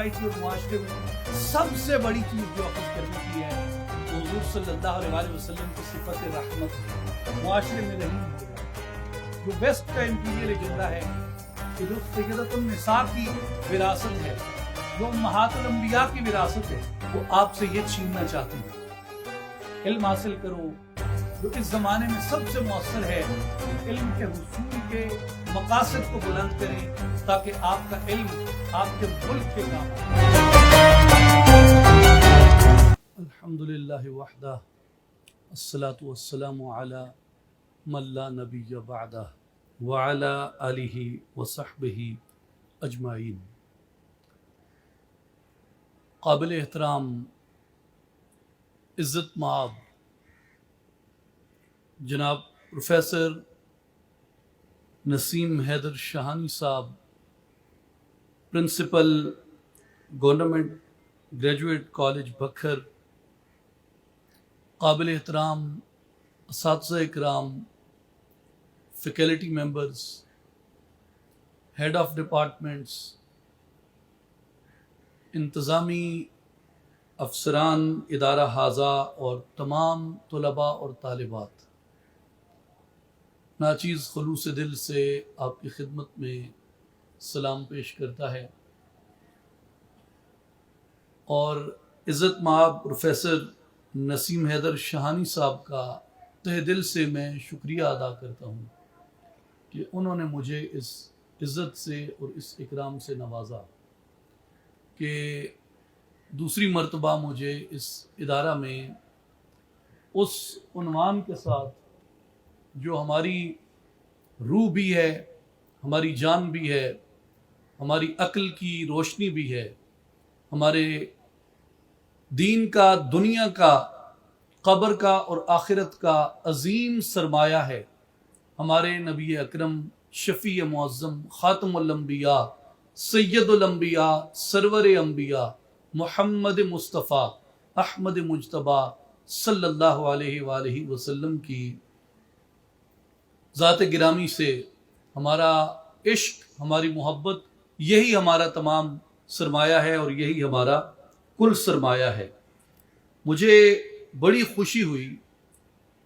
Society اور معاشرے میں سب سے بڑی چیز جو اخذ کرنے کی ہے وہ حضور صلی اللہ علیہ وسلم کی صفت رحمت ہے. معاشرے میں رحیم ہو جائے. جو ویسٹ کا امپیریل ایجنڈا ہے کہ جو سیدۃ النساء کی وراثت ہے، جو امہات الانبیاء کی وراثت ہے، وہ آپ سے یہ چھیننا چاہتے ہیں. علم حاصل کرو. جو اس زمانے میں سب سے مؤثر ہے، علم کے حصول کے مقاصد کو بلند کریں تاکہ آپ کا علم آپ کے ملک کے کام آئے. الحمدللہ وحدہ الصلاة والسلام علی من لا نبی بعدہ وعلی آلہ وصحبہ اجمعین. قابل احترام عزت مآب جناب پروفیسر نسیم حیدر شاہانی صاحب، پرنسپل گورنمنٹ گریجویٹ کالج بکھر، قابل احترام اساتذہ اکرام، faculty members, head of departments, انتظامی افسران ادارہ حاضہ اور تمام طلباء اور طالبات، ناچیز خلوص دل سے آپ کی خدمت میں سلام پیش کرتا ہے اور عزت مآب پروفیسر نسیم حیدر شاہانی صاحب کا تہ دل سے میں شکریہ ادا کرتا ہوں کہ انہوں نے مجھے اس عزت سے اور اس اکرام سے نوازا کہ دوسری مرتبہ مجھے اس ادارہ میں اس عنوان کے ساتھ جو ہماری روح بھی ہے، ہماری جان بھی ہے، ہماری عقل کی روشنی بھی ہے، ہمارے دین کا، دنیا کا، قبر کا اور آخرت کا عظیم سرمایہ ہے، ہمارے نبی اکرم شفیع معظم خاتم الانبیاء سید الانبیاء سرور انبیاء محمد مصطفیٰ احمد مجتبیٰ صلی اللہ علیہ وآلہ وسلم کی ذات گرامی سے ہمارا عشق، ہماری محبت، یہی ہمارا تمام سرمایہ ہے اور یہی ہمارا کل سرمایہ ہے. مجھے بڑی خوشی ہوئی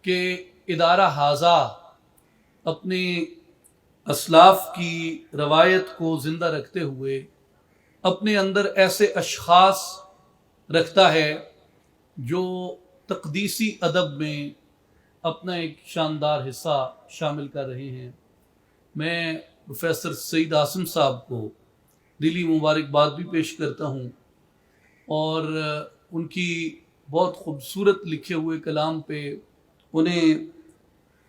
کہ ادارہ حاضہ اپنے اسلاف کی روایت کو زندہ رکھتے ہوئے اپنے اندر ایسے اشخاص رکھتا ہے جو تقدیسی ادب میں اپنا ایک شاندار حصہ شامل کر رہے ہیں. میں پروفیسر سعید عاصم صاحب کو دلی مبارکباد بھی پیش کرتا ہوں اور ان کی بہت خوبصورت لکھے ہوئے کلام پہ انہیں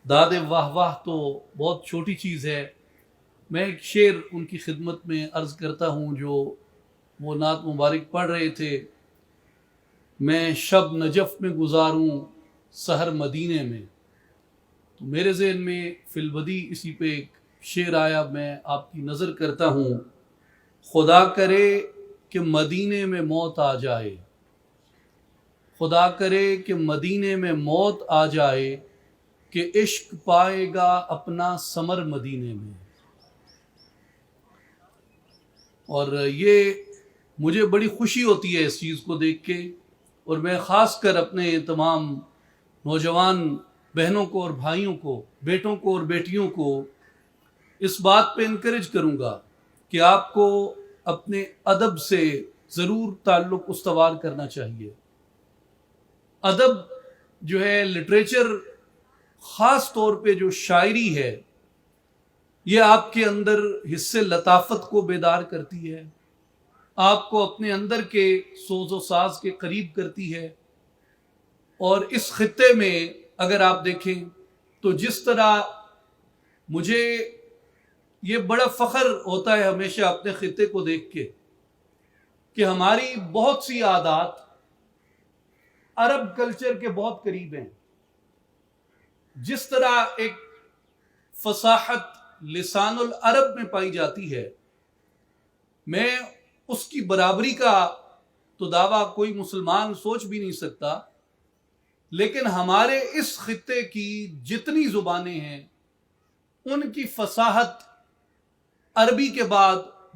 داد واہ واہ تو بہت چھوٹی چیز ہے. میں ایک شعر ان کی خدمت میں عرض کرتا ہوں جو وہ نعت مبارک پڑھ رہے تھے. میں شب نجف میں گزاروں سحر مدینے میں. تو میرے ذہن میں فی البدی اسی پہ ایک شعر آیا، میں آپ کی نظر کرتا ہوں. خدا کرے کہ مدینے میں موت آ جائے، خدا کرے کہ مدینے میں موت آ جائے، کہ عشق پائے گا اپنا ثمر مدینے میں. اور یہ مجھے بڑی خوشی ہوتی ہے اس چیز کو دیکھ کے، اور میں خاص کر اپنے تمام نوجوان بہنوں کو اور بھائیوں کو، بیٹوں کو اور بیٹیوں کو اس بات پہ انکریج کروں گا کہ آپ کو اپنے ادب سے ضرور تعلق استوار کرنا چاہیے. ادب جو ہے، لٹریچر، خاص طور پہ جو شاعری ہے، یہ آپ کے اندر حصے لطافت کو بیدار کرتی ہے، آپ کو اپنے اندر کے سوز و ساز کے قریب کرتی ہے. اور اس خطے میں اگر آپ دیکھیں تو جس طرح مجھے یہ بڑا فخر ہوتا ہے ہمیشہ اپنے خطے کو دیکھ کے کہ ہماری بہت سی عادات عرب کلچر کے بہت قریب ہیں. جس طرح ایک فصاحت لسان العرب میں پائی جاتی ہے، میں اس کی برابری کا تو دعویٰ کوئی مسلمان سوچ بھی نہیں سکتا، لیکن ہمارے اس خطے کی جتنی زبانیں ہیں ان کی فصاحت عربی کے بعد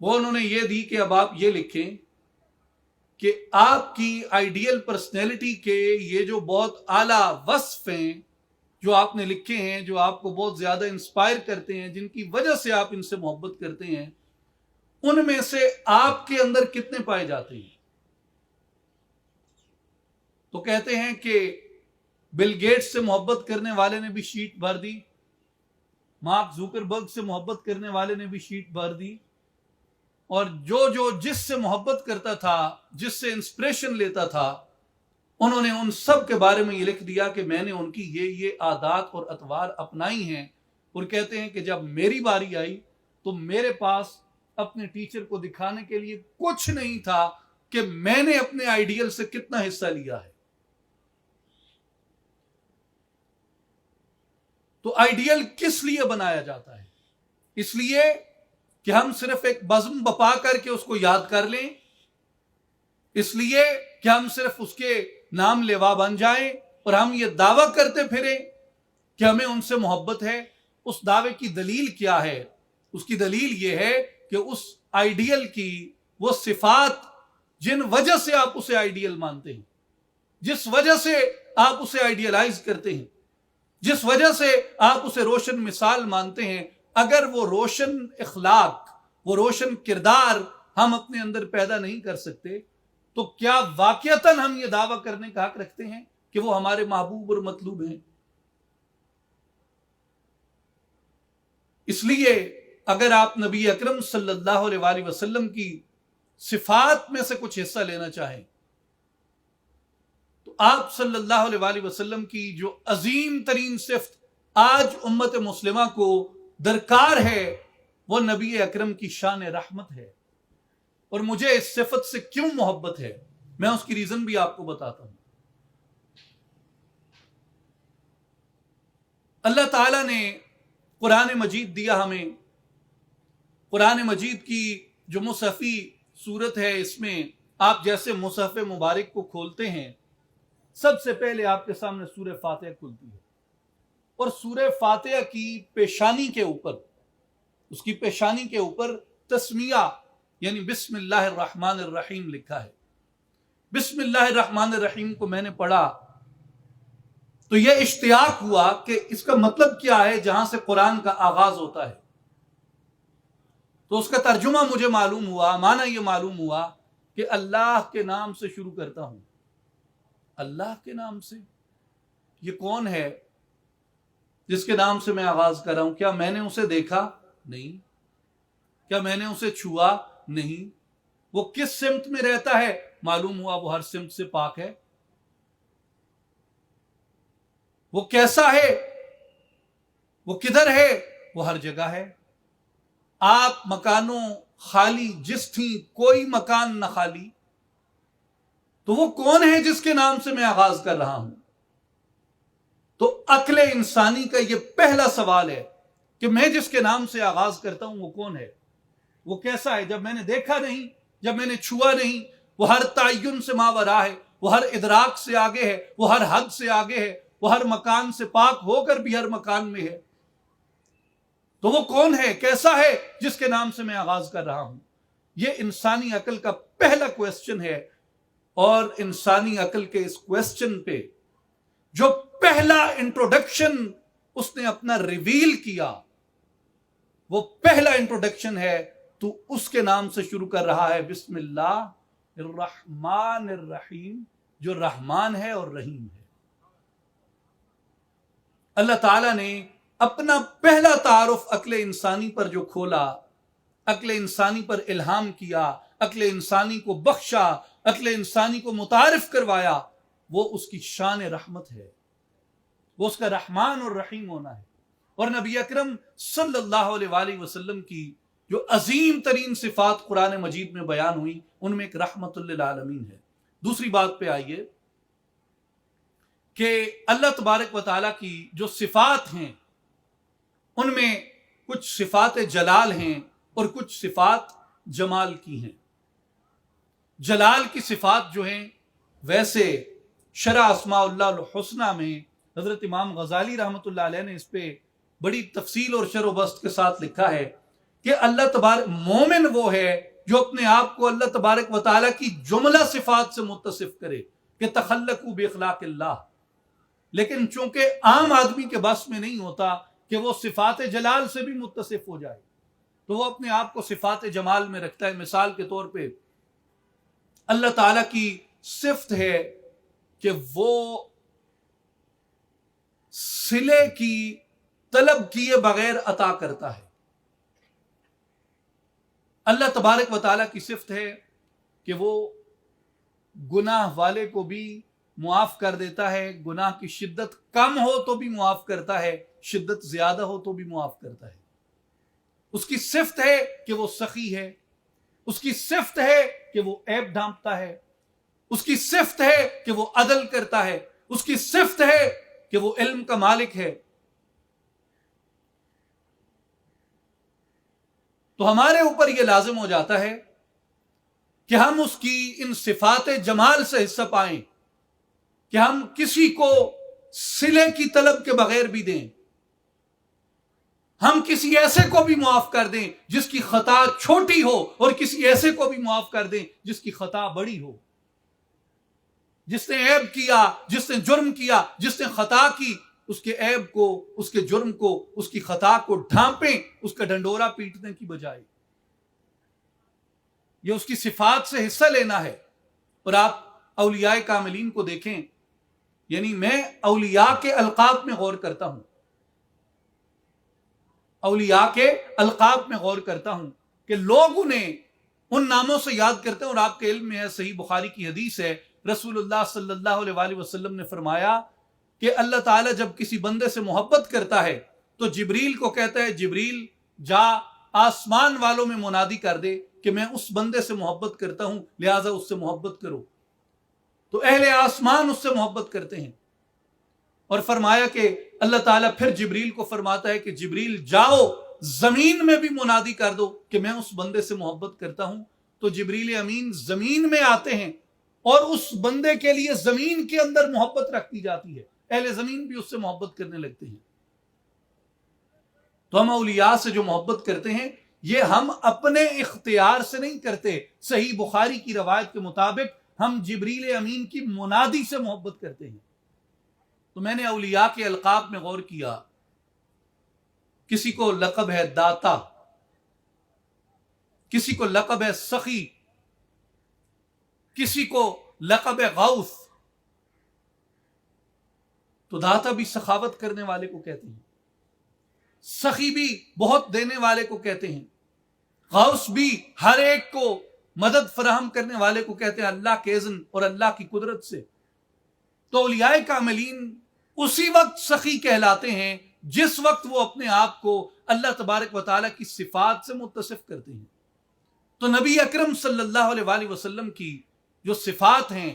وہ انہوں نے یہ دی کہ اب آپ یہ لکھیں کہ آپ کی آئیڈیل پرسنالٹی کے یہ جو بہت اعلیٰ وصف ہیں جو آپ نے لکھے ہیں، جو آپ کو بہت زیادہ انسپائر کرتے ہیں، جن کی وجہ سے آپ ان سے محبت کرتے ہیں، ان میں سے آپ کے اندر کتنے پائے جاتے ہیں؟ تو کہتے ہیں کہ بل گیٹس سے محبت کرنے والے نے بھی شیٹ بھر دی، مارک زوکربرگ سے محبت کرنے والے نے بھی شیٹ بھر دی، اور جو جس سے محبت کرتا تھا، جس سے انسپریشن لیتا تھا، انہوں نے ان سب کے بارے میں یہ لکھ دیا کہ میں نے ان کی یہ عادات اور اطوار اپنائی ہیں، اور کہتے ہیں کہ جب میری باری آئی تو میرے پاس اپنے ٹیچر کو دکھانے کے لیے کچھ نہیں تھا کہ میں نے اپنے آئیڈیل سے کتنا حصہ لیا ہے۔ تو آئیڈیل کس لیے بنایا جاتا ہے؟ اس لیے کہ ہم صرف ایک بزم بپا کر کے اس کو یاد کر لیں، اس لیے کہ ہم صرف اس کے نام لیوا بن جائیں اور ہم یہ دعویٰ کرتے پھریں کہ ہمیں ان سے محبت ہے۔ اس دعوے کی دلیل کیا ہے؟ اس کی دلیل یہ ہے کہ اس آئیڈیل کی وہ صفات جن وجہ سے آپ اسے آئیڈیل مانتے ہیں، جس وجہ سے آپ اسے آئیڈیلائز کرتے ہیں، جس وجہ سے آپ اسے روشن مثال مانتے ہیں، اگر وہ روشن اخلاق، وہ روشن کردار ہم اپنے اندر پیدا نہیں کر سکتے تو کیا واقعتاً ہم یہ دعویٰ کرنے کا حق رکھتے ہیں کہ وہ ہمارے محبوب اور مطلوب ہیں؟ اس لیے اگر آپ نبی اکرم صلی اللہ علیہ وآلہ وسلم کی صفات میں سے کچھ حصہ لینا چاہیں تو آپ صلی اللہ علیہ وآلہ وسلم کی جو عظیم ترین صفت آج امت مسلمہ کو درکار ہے وہ نبی اکرم کی شان رحمت ہے۔ اور مجھے اس صفت سے کیوں محبت ہے، میں اس کی ریزن بھی آپ کو بتاتا ہوں۔ اللہ تعالیٰ نے قرآن مجید دیا ہمیں، قرآن مجید کی جو مصحفی صورت ہے، اس میں آپ جیسے مصحف مبارک کو کھولتے ہیں، سب سے پہلے آپ کے سامنے سورہ فاتحہ کھلتی ہے، اور سورہ فاتحہ کی پیشانی کے اوپر، اس کی پیشانی کے اوپر تسمیہ یعنی بسم اللہ الرحمن الرحیم لکھا ہے۔ بسم اللہ الرحمن الرحیم کو میں نے پڑھا تو یہ اشتیاق ہوا کہ اس کا مطلب کیا ہے جہاں سے قرآن کا آغاز ہوتا ہے۔ تو اس کا ترجمہ مجھے معلوم ہوا، معنی یہ معلوم ہوا کہ اللہ کے نام سے شروع کرتا ہوں۔ اللہ کے نام سے؟ یہ کون ہے جس کے نام سے میں آغاز کر رہا ہوں؟ کیا میں نے اسے دیکھا؟ نہیں۔ کیا میں نے اسے چھوا؟ نہیں۔ وہ کس سمت میں رہتا ہے؟ معلوم ہوا وہ ہر سمت سے پاک ہے۔ وہ کیسا ہے؟ وہ کدھر ہے؟ وہ ہر جگہ ہے۔ آپ مکانوں خالی جس تھیں کوئی مکان نہ خالی، تو وہ کون ہے جس کے نام سے میں آغاز کر رہا ہوں؟ تو عقل انسانی کا یہ پہلا سوال ہے کہ میں جس کے نام سے آغاز کرتا ہوں وہ کون ہے، وہ کیسا ہے؟ جب میں نے دیکھا نہیں، جب میں نے چھوا نہیں، وہ ہر تعین سے ماورا ہے، وہ ہر ادراک سے آگے ہے، وہ ہر حد سے آگے ہے، وہ ہر مکان سے پاک ہو کر بھی ہر مکان میں ہے۔ تو وہ کون ہے، کیسا ہے جس کے نام سے میں آغاز کر رہا ہوں؟ یہ انسانی عقل کا پہلا کویسچن ہے، اور انسانی عقل کے اس کویسچن پہ جو پہلا انٹروڈکشن اس نے اپنا ریویل کیا، وہ پہلا انٹروڈکشن ہے، تو اس کے نام سے شروع کر رہا ہے بسم اللہ الرحمن الرحیم، جو رحمان ہے اور رحیم ہے۔ اللہ تعالیٰ نے اپنا پہلا تعارف عقل انسانی پر جو کھولا، عقل انسانی پر الہام کیا، عقل انسانی کو بخشا، عقل انسانی کو متعارف کروایا، وہ اس کی شان رحمت ہے، وہ اس کا رحمان اور رحیم ہونا ہے۔ اور نبی اکرم صلی اللہ علیہ وآلہ وسلم کی جو عظیم ترین صفات قرآن مجید میں بیان ہوئی، ان میں ایک رحمت للعالمین ہے۔ دوسری بات پہ آئیے کہ اللہ تبارک و تعالیٰ کی جو صفات ہیں ان میں کچھ صفات جلال ہیں اور کچھ صفات جمال کی ہیں۔ جلال کی صفات جو ہیں، ویسے شرح اسماء اللہ الحسنہ میں حضرت امام غزالی رحمۃ اللہ علیہ نے اس پہ بڑی تفصیل اور شرح و بسط کے ساتھ لکھا ہے کہ اللہ تبارک مومن وہ ہے جو اپنے آپ کو اللہ تبارک و تعالیٰ کی جملہ صفات سے متصف کرے کہ تخلقوا باخلاق اللہ، لیکن چونکہ عام آدمی کے بس میں نہیں ہوتا کہ وہ صفات جلال سے بھی متصف ہو جائے، تو وہ اپنے آپ کو صفات جمال میں رکھتا ہے۔ مثال کے طور پہ اللہ تعالیٰ کی صفت ہے کہ وہ صلے کی طلب کیے بغیر عطا کرتا ہے۔ اللہ تبارک و تعالیٰ کی صفت ہے کہ وہ گناہ والے کو بھی معاف کر دیتا ہے، گناہ کی شدت کم ہو تو بھی معاف کرتا ہے، شدت زیادہ ہو تو بھی معاف کرتا ہے۔ اس کی صفت ہے کہ وہ سخی ہے، اس کی صفت ہے کہ وہ عیب ڈھانپتا ہے، اس کی صفت ہے کہ وہ عدل کرتا ہے، اس کی صفت ہے کہ وہ علم کا مالک ہے۔ تو ہمارے اوپر یہ لازم ہو جاتا ہے کہ ہم اس کی ان صفات جمال سے حصہ پائیں، کہ ہم کسی کو صلے کی طلب کے بغیر بھی دیں، ہم کسی ایسے کو بھی معاف کر دیں جس کی خطا چھوٹی ہو، اور کسی ایسے کو بھی معاف کر دیں جس کی خطا بڑی ہو، جس نے عیب کیا، جس نے جرم کیا، جس نے خطا کی، اس کے عیب کو، اس کے جرم کو، اس کی خطا کو ڈھانپیں اس کا ڈنڈورا پیٹنے کی بجائے۔ یہ اس کی صفات سے حصہ لینا ہے۔ اور آپ اولیاء کاملین کو دیکھیں، یعنی میں اولیاء کے القاب میں غور کرتا ہوں، اولیاء کے القاب میں غور کرتا ہوں کہ لوگ انہیں ان ناموں سے یاد کرتے ہیں۔ اور آپ کے علم میں ہے، صحیح بخاری کی حدیث ہے، رسول اللہ صلی اللہ علیہ وآلہ وسلم نے فرمایا کہ اللہ تعالیٰ جب کسی بندے سے محبت کرتا ہے تو جبریل کو کہتا ہے، جبریل جا آسمان والوں میں منادی کر دے کہ میں اس بندے سے محبت کرتا ہوں، لہٰذا اس سے محبت کرو۔ تو اہل آسمان اس سے محبت کرتے ہیں۔ اور فرمایا کہ اللہ تعالیٰ پھر جبریل کو فرماتا ہے کہ جبریل جاؤ زمین میں بھی منادی کر دو کہ میں اس بندے سے محبت کرتا ہوں۔ تو جبریل امین زمین میں آتے ہیں اور اس بندے کے لیے زمین کے اندر محبت رکھتی جاتی ہے، اہل زمین بھی اس سے محبت کرنے لگتے ہیں۔ تو ہم اولیاء سے جو محبت کرتے ہیں یہ ہم اپنے اختیار سے نہیں کرتے، صحیح بخاری کی روایت کے مطابق ہم جبریل امین کی منادی سے محبت کرتے ہیں۔ تو میں نے اولیاء کے القاب میں غور کیا، کسی کو لقب ہے داتا، کسی کو لقب ہے سخی، کسی کو لقب ہے غوث۔ تو داتا بھی سخاوت کرنے والے کو کہتے ہیں، سخی بھی بہت دینے والے کو کہتے ہیں، غوث بھی ہر ایک کو مدد فراہم کرنے والے کو کہتے ہیں اللہ کے اذن اور اللہ کی قدرت سے۔ تو اولیاء کاملین اسی وقت سخی کہلاتے ہیں جس وقت وہ اپنے آپ کو اللہ تبارک و تعالیٰ کی صفات سے متصف کرتے ہیں۔ تو نبی اکرم صلی اللہ علیہ وآلہ وسلم کی جو صفات ہیں،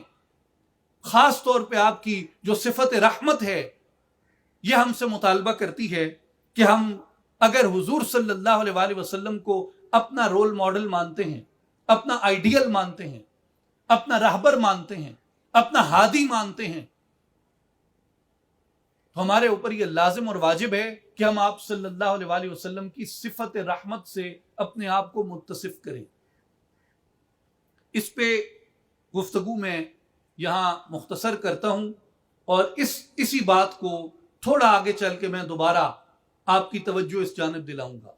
خاص طور پہ آپ کی جو صفت رحمت ہے، یہ ہم سے مطالبہ کرتی ہے کہ ہم اگر حضور صلی اللہ علیہ وآلہ وسلم کو اپنا رول ماڈل مانتے ہیں، اپنا آئیڈیل مانتے ہیں، اپنا رہبر مانتے ہیں، اپنا ہادی مانتے ہیں، تو ہمارے اوپر یہ لازم اور واجب ہے کہ ہم آپ صلی اللہ علیہ وآلہ وسلم کی صفت رحمت سے اپنے آپ کو متصف کریں۔ اس پہ گفتگو میں یہاں مختصر کرتا ہوں، اور اسی بات کو تھوڑا آگے چل کے میں دوبارہ آپ کی توجہ اس جانب دلاؤں گا۔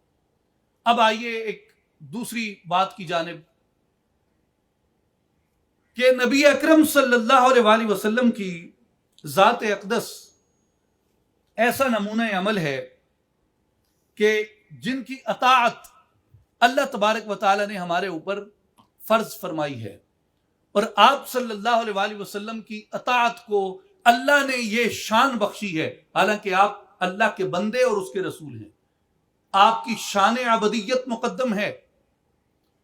اب آئیے ایک دوسری بات کی جانب، کہ نبی اکرم صلی اللہ علیہ وآلہ وسلم کی ذات اقدس ایسا نمونہ عمل ہے کہ جن کی اطاعت اللہ تبارک و تعالی نے ہمارے اوپر فرض فرمائی ہے، اور آپ صلی اللہ علیہ وآلہ وسلم کی اطاعت کو اللہ نے یہ شان بخشی ہے، حالانکہ آپ اللہ کے بندے اور اس کے رسول ہیں، آپ کی شان عبدیت مقدم ہے،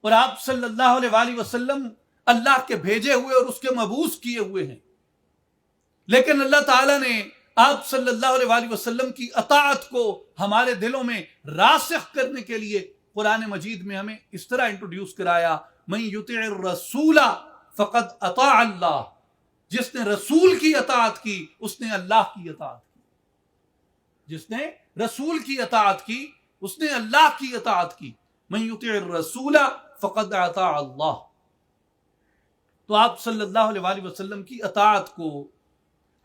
اور آپ صلی اللہ علیہ وآلہ وسلم اللہ کے بھیجے ہوئے اور اس کے مبعوث کیے ہوئے ہیں۔ لیکن اللہ تعالیٰ نے آپ صلی اللہ علیہ وآلہ وسلم کی اطاعت کو ہمارے دلوں میں راسخ کرنے کے لیے قرآن مجید میں ہمیں اس طرح انٹروڈیوس کرایا، من یطع الرسول فقد اطاع اللہ، جس نے رسول کی اطاعت کی اس نے اللہ کی اطاعت کی، جس نے رسول کی اطاعت کی اس نے اللہ کی اطاعت کی۔ من یطع الرسول فقد اطاع اللہ. تو آپ صلی اللہ علیہ وآلہ وسلم کی اطاعت کو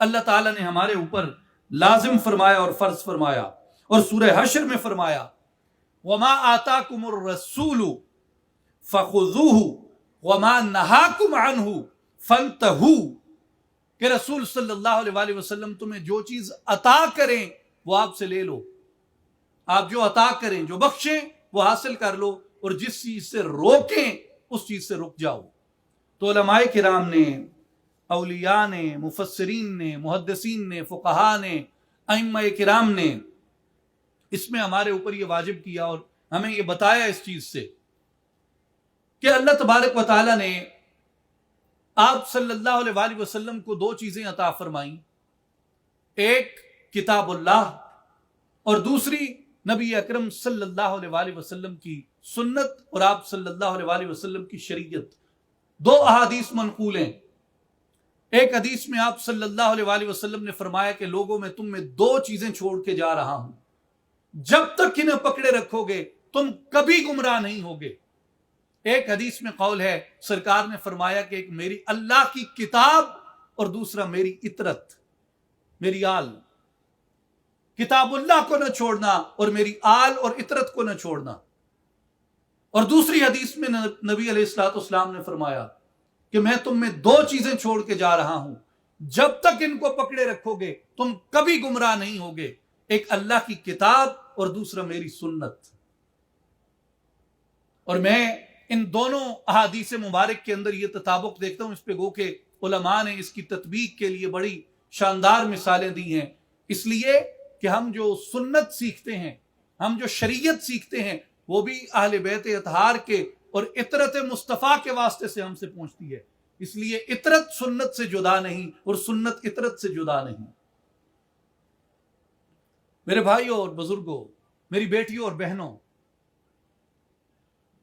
اللہ تعالیٰ نے ہمارے اوپر لازم فرمایا اور فرض فرمایا، اور سورہ حشر میں فرمایا وما آتاکم الرسول فخذوہ وما نہاکم عنہ فانتہوا، کہ رسول صلی اللہ علیہ وآلہ وسلم تمہیں جو چیز عطا کریں وہ آپ سے لے لو، آپ جو عطا کریں، جو بخشیں وہ حاصل کر لو، اور جس چیز سے روکیں اس چیز سے رک جاؤ. تو علماء کرام نے، اولیاء نے، مفسرین نے، محدثین نے، فقہاء نے، ائمہ کرام نے اس میں ہمارے اوپر یہ واجب کیا اور ہمیں یہ بتایا اس چیز سے کہ اللہ تبارک و تعالیٰ نے آپ صلی اللہ علیہ وآلہ وسلم کو دو چیزیں عطا فرمائیں، ایک کتاب اللہ اور دوسری نبی اکرم صلی اللہ علیہ وآلہ وسلم کی سنت اور آپ صلی اللہ علیہ وآلہ وسلم کی شریعت. دو احادیث منقول ہیں. ایک حدیث میں آپ صلی اللہ علیہ وآلہ وسلم نے فرمایا کہ لوگوں میں تم میں دو چیزیں چھوڑ کے جا رہا ہوں، جب تک انہیں پکڑے رکھو گے تم کبھی گمراہ نہیں ہوگے. ایک حدیث میں قول ہے، سرکار نے فرمایا کہ ایک میری اللہ کی کتاب اور دوسرا میری اطرت، میری آل. کتاب اللہ کو نہ چھوڑنا اور میری آل اور اطرت کو نہ چھوڑنا. اور دوسری حدیث میں نبی علیہ الصلوۃ والسلام نے فرمایا کہ میں تم میں دو چیزیں چھوڑ کے جا رہا ہوں، جب تک ان کو پکڑے رکھو گے تم کبھی گمراہ نہیں ہوگے، ایک اللہ کی کتاب اور دوسرا میری سنت. اور میں ان دونوں احادیث مبارک کے اندر یہ تطابق دیکھتا ہوں، اس پہ گو کہ علماء نے اس کی تطبیق کے لیے بڑی شاندار مثالیں دی ہیں. اس لیے کہ ہم جو سنت سیکھتے ہیں، ہم جو شریعت سیکھتے ہیں، وہ بھی اہل بیت اطہار کے اور اطرت مصطفیٰ کے واسطے سے ہم سے پہنچتی ہے. اس لیے اطرت سنت سے جدا نہیں اور سنت اطرت سے جدا نہیں. میرے بھائیوں اور بزرگوں، میری بیٹیوں اور بہنوں،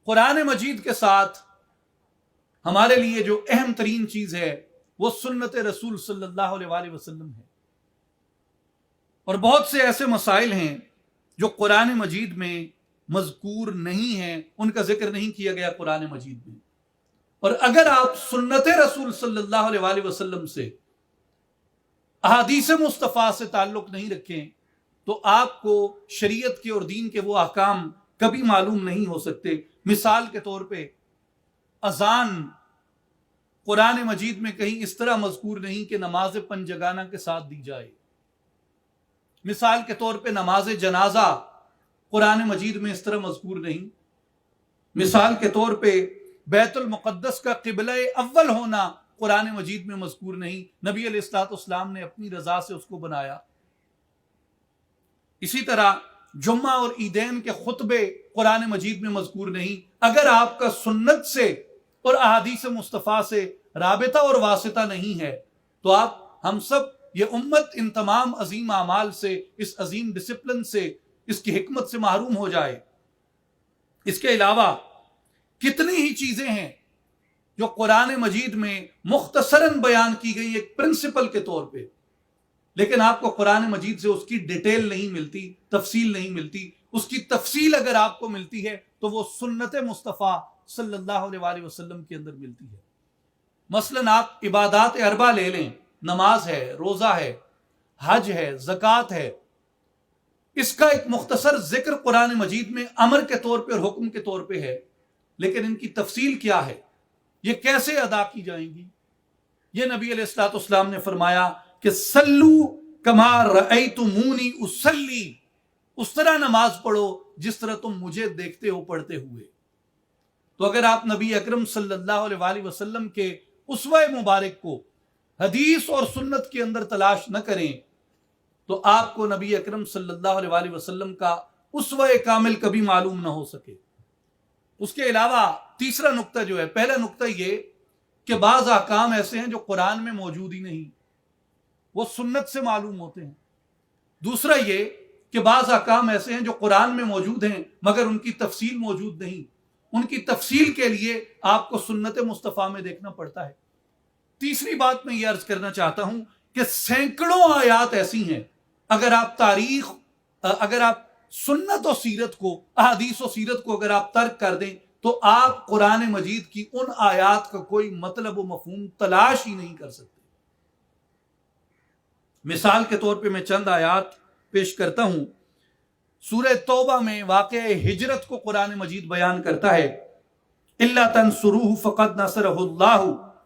قرآن مجید کے ساتھ ہمارے لیے جو اہم ترین چیز ہے وہ سنت رسول صلی اللہ علیہ وآلہ وسلم ہے. اور بہت سے ایسے مسائل ہیں جو قرآن مجید میں مذکور نہیں ہیں، ان کا ذکر نہیں کیا گیا قرآن مجید میں. اور اگر آپ سنت رسول صلی اللہ علیہ وآلہ وسلم سے، احادیث مصطفیٰ سے تعلق نہیں رکھیں تو آپ کو شریعت کے اور دین کے وہ احکام کبھی معلوم نہیں ہو سکتے. مثال کے طور پہ اذان قرآن مجید میں کہیں اس طرح مذکور نہیں کہ نماز پنجگانہ کے ساتھ دی جائے. مثال کے طور پہ نماز جنازہ قرآن مجید میں اس طرح مذکور نہیں. مثال کے طور پہ بیت المقدس کا قبلہ اول ہونا قرآن مجید میں مذکور نہیں. نبی علیہ الصلوۃ والسلام نے اپنی رضا سے اس کو بنایا. اسی طرح جمعہ اور عیدین کے خطبے قرآن مجید میں مذکور نہیں. اگر آپ کا سنت سے اور احادیث مصطفیٰ سے رابطہ اور واسطہ نہیں ہے تو آپ، ہم سب، یہ امت ان تمام عظیم اعمال سے، اس عظیم ڈسپلن سے، اس کی حکمت سے محروم ہو جائے. اس کے علاوہ کتنی ہی چیزیں ہیں جو قرآن مجید میں مختصراً بیان کی گئی ایک پرنسپل کے طور پہ، لیکن آپ کو قرآن مجید سے اس کی ڈیٹیل نہیں ملتی، تفصیل نہیں ملتی. اس کی تفصیل اگر آپ کو ملتی ہے تو وہ سنت مصطفیٰ صلی اللہ علیہ وآلہ وسلم کے اندر ملتی ہے. مثلاً آپ عبادات اربع لے لیں، نماز ہے، روزہ ہے، حج ہے، زکوٰۃ ہے. اس کا ایک مختصر ذکر قرآن مجید میں امر کے طور پہ اور حکم کے طور پہ ہے، لیکن ان کی تفصیل کیا ہے، یہ کیسے ادا کی جائیں گی؟ یہ نبی علیہ الصلوۃ والسلام نے فرمایا کہ سلو کما رأیتمونی اصلی، اس طرح نماز پڑھو جس طرح تم مجھے دیکھتے ہو پڑھتے ہوئے. تو اگر آپ نبی اکرم صلی اللہ علیہ وآلہ وسلم کے اسوہ مبارک کو حدیث اور سنت کے اندر تلاش نہ کریں تو آپ کو نبی اکرم صلی اللہ علیہ وآلہ وسلم کا اسوہ کامل کبھی معلوم نہ ہو سکے. اس کے علاوہ تیسرا نقطہ جو ہے، پہلا نقطہ یہ کہ بعض احکام ایسے ہیں جو قرآن میں موجود ہی نہیں، وہ سنت سے معلوم ہوتے ہیں. دوسرا یہ کہ بعض احکام ایسے ہیں جو قرآن میں موجود ہیں مگر ان کی تفصیل موجود نہیں. ان کی تفصیل کے لیے آپ کو سنت مصطفیٰ میں دیکھنا پڑتا ہے. تیسری بات میں یہ عرض کرنا چاہتا ہوں کہ سینکڑوں آیات ایسی ہیں، اگر آپ سنت و سیرت کو، احادیث و سیرت کو اگر آپ ترک کر دیں تو آپ قرآن مجید کی ان آیات کا کوئی مطلب و مفہوم تلاش ہی نہیں کر سکتے۔ مثال کے طور پہ میں چند آیات پیش کرتا ہوں۔ سورہ توبہ میں واقع ہجرت کو قرآن مجید بیان کرتا ہے، اِلَّا تَنْصُرُوهُ فَقَدْ نَصَرَهُ اللَّهُ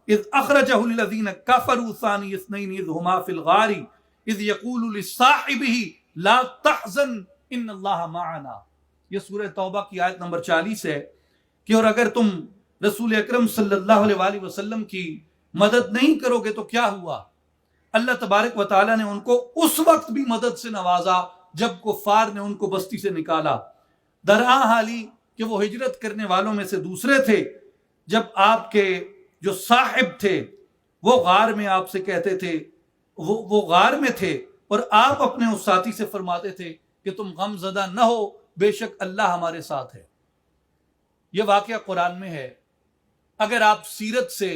إِذْ أَخْرَجَهُ الَّذِينَ كَفَرُوا ثَانِيَ اثْنَيْنِ إِذْ هُمَا فِي الْغَارِ إِذْ يَقُولُ لِصَاحِبِهِ لَا تَحْزَنْ إِنَّ اللَّهَ مَعَنَا۔ یہ سورہ توبہ کی آیت نمبر 40 ہے کہ اور اگر تم رسول اکرم صلی اللہ علیہ وسلم کی مدد نہیں کرو گے تو کیا ہوا؟ اللہ تبارک و تعالیٰ نے ان کو اس وقت بھی مدد سے نوازا جب کفار نے ان کو بستی سے نکالا، درآں حالی کہ وہ ہجرت کرنے والوں میں سے دوسرے تھے۔ جب آپ کے جو صاحب تھے وہ غار میں آپ سے کہتے تھے، وہ غار میں تھے اور آپ اپنے اس ساتھی سے فرماتے تھے کہ تم غم زدہ نہ ہو، بے شک اللہ ہمارے ساتھ ہے۔ یہ واقعہ قرآن میں ہے۔ اگر آپ سیرت سے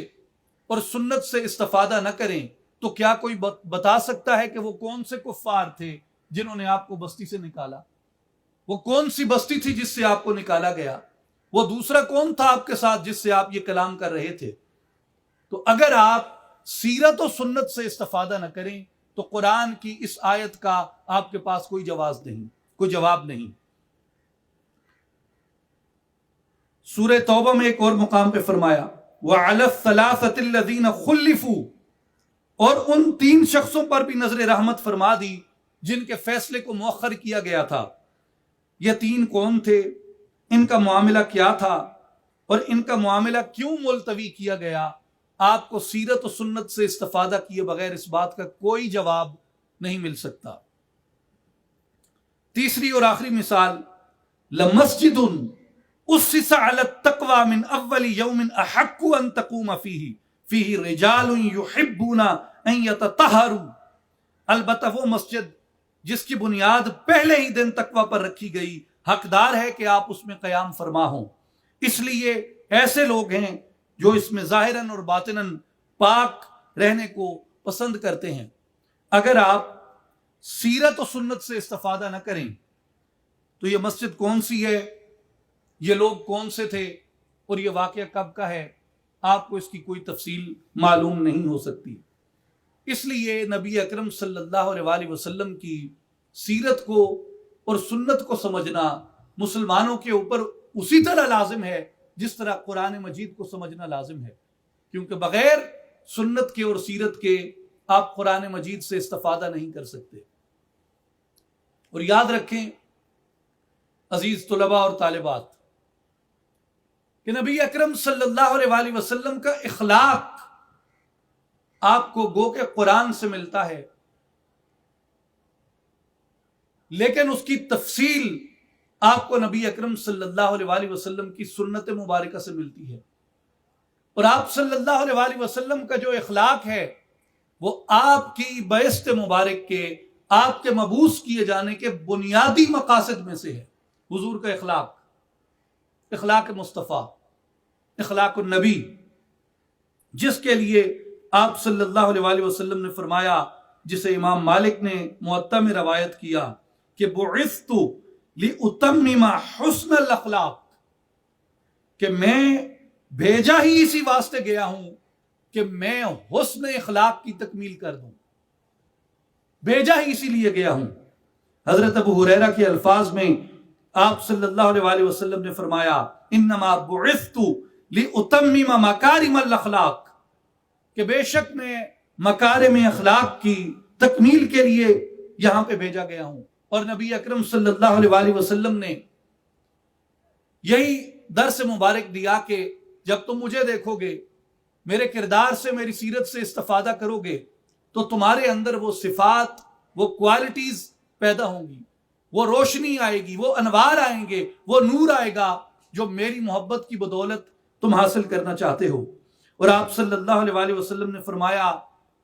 اور سنت سے استفادہ نہ کریں تو کیا کوئی بتا سکتا ہے کہ وہ کون سے کفار تھے جنہوں نے آپ کو بستی سے نکالا؟ وہ کون سی بستی تھی جس سے آپ کو نکالا گیا؟ وہ دوسرا کون تھا آپ کے ساتھ جس سے آپ یہ کلام کر رہے تھے؟ تو اگر آپ سیرت و سنت سے استفادہ نہ کریں تو قرآن کی اس آیت کا آپ کے پاس کوئی جواب نہیں۔ سورہ توبہ میں ایک اور مقام پہ فرمایا وَعَلَى الثَّلَاثَةِ الَّذِينَ خُلِّفُوا، اور ان 3 شخصوں پر بھی نظر رحمت فرما دی جن کے فیصلے کو مؤخر کیا گیا تھا۔ یہ 3 کون تھے؟ ان کا معاملہ کیا تھا؟ اور ان کا معاملہ کیوں ملتوی کیا گیا؟ آپ کو سیرت و سنت سے استفادہ کیے بغیر اس بات کا کوئی جواب نہیں مل سکتا۔ تیسری اور آخری مثال، لَمَسْجِدٌ أُسِّسَ عَلَى التَّقْوَى مِنْ أَوَّلِ يَوْمٍ أَحَقُّ أَن تَقُومَ فِيهِ رِجَالٌ يُحِبُّونَ أَن يَتَطَهَّرُوا۔ البتہ وہ مسجد جس کی بنیاد پہلے ہی دن تقوی پر رکھی گئی حقدار ہے کہ آپ اس میں قیام فرما ہوں۔ اس لیے ایسے لوگ ہیں جو اس میں ظاہراً اور باطناً پاک رہنے کو پسند کرتے ہیں۔ اگر آپ سیرت و سنت سے استفادہ نہ کریں تو یہ مسجد کون سی ہے، یہ لوگ کون سے تھے اور یہ واقعہ کب کا ہے، آپ کو اس کی کوئی تفصیل معلوم نہیں ہو سکتی۔ اس لیے نبی اکرم صلی اللہ علیہ وسلم کی سیرت کو اور سنت کو سمجھنا مسلمانوں کے اوپر اسی طرح لازم ہے جس طرح قرآن مجید کو سمجھنا لازم ہے، کیونکہ بغیر سنت کے اور سیرت کے آپ قرآن مجید سے استفادہ نہیں کر سکتے۔ اور یاد رکھیں عزیز طلباء اور طالبات کہ نبی اکرم صلی اللہ علیہ وسلم کا اخلاق آپ کو گو کہ قرآن سے ملتا ہے، لیکن اس کی تفصیل آپ کو نبی اکرم صلی اللہ علیہ وسلم کی سنت مبارکہ سے ملتی ہے۔ اور آپ صلی اللہ علیہ وسلم کا جو اخلاق ہے وہ آپ کی بعثت مبارک کے، آپ کے مبعوث کیے جانے کے بنیادی مقاصد میں سے ہے۔ حضور کا اخلاق مصطفیٰ، اخلاق النبی، جس کے لیے آپ صلی اللہ علیہ وسلم نے فرمایا، جسے امام مالک نے موطا میں روایت کیا کہ بعثت لأتمم حسن الاخلاق، کہ میں بھیجا ہی اسی واسطے گیا ہوں کہ میں حسن اخلاق کی تکمیل کر دوں، بھیجا ہی اسی لیے گیا ہوں۔ حضرت ابو ہریرہ کے الفاظ میں آپ صلی اللہ علیہ وسلم نے فرمایا انما بعثت لأتمم مکارم الاخلاق، کہ بے شک میں مکارم اخلاق کی تکمیل کے لیے یہاں پہ بھیجا گیا ہوں۔ اور نبی اکرم صلی اللہ علیہ وسلم نے یہی درس مبارک دیا کہ جب تم مجھے دیکھو گے، میرے کردار سے، میری سیرت سے استفادہ کرو گے تو تمہارے اندر وہ صفات، وہ کوالٹیز پیدا ہوں گی، وہ روشنی آئے گی، وہ انوار آئیں گے، وہ نور آئے گا جو میری محبت کی بدولت تم حاصل کرنا چاہتے ہو۔ اور آپ صلی اللہ علیہ وسلم نے فرمایا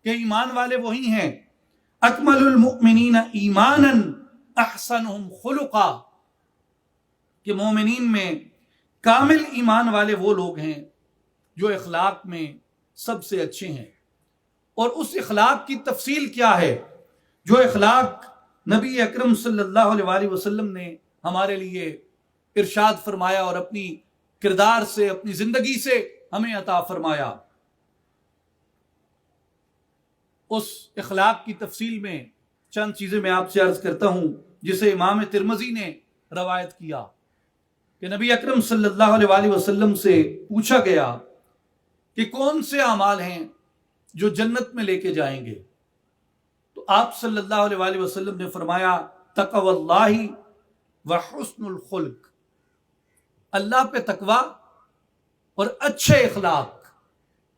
کہ ایمان والے وہی ہیں، اکمل المؤمنین ایمانا احسنہم خلقا، کہ مومنین میں کامل ایمان والے وہ لوگ ہیں جو اخلاق میں سب سے اچھے ہیں۔ اور اس اخلاق کی تفصیل کیا ہے؟ جو اخلاق نبی اکرم صلی اللہ علیہ وآلہ وسلم نے ہمارے لیے ارشاد فرمایا اور اپنی کردار سے، اپنی زندگی سے ہمیں عطا فرمایا. اس اخلاق کی تفصیل میں چند چیزیں میں آپ سے عرض کرتا ہوں جسے امام ترمذی نے روایت کیا کہ نبی اکرم صلی اللہ علیہ وآلہ وسلم سے پوچھا گیا کہ کون سے اعمال ہیں جو جنت میں لے کے جائیں گے، تو آپ صلی اللہ علیہ وآلہ وسلم نے فرمایا تقوی اللہ وحسن الخلق، اللہ پہ تقوی اور اچھے اخلاق،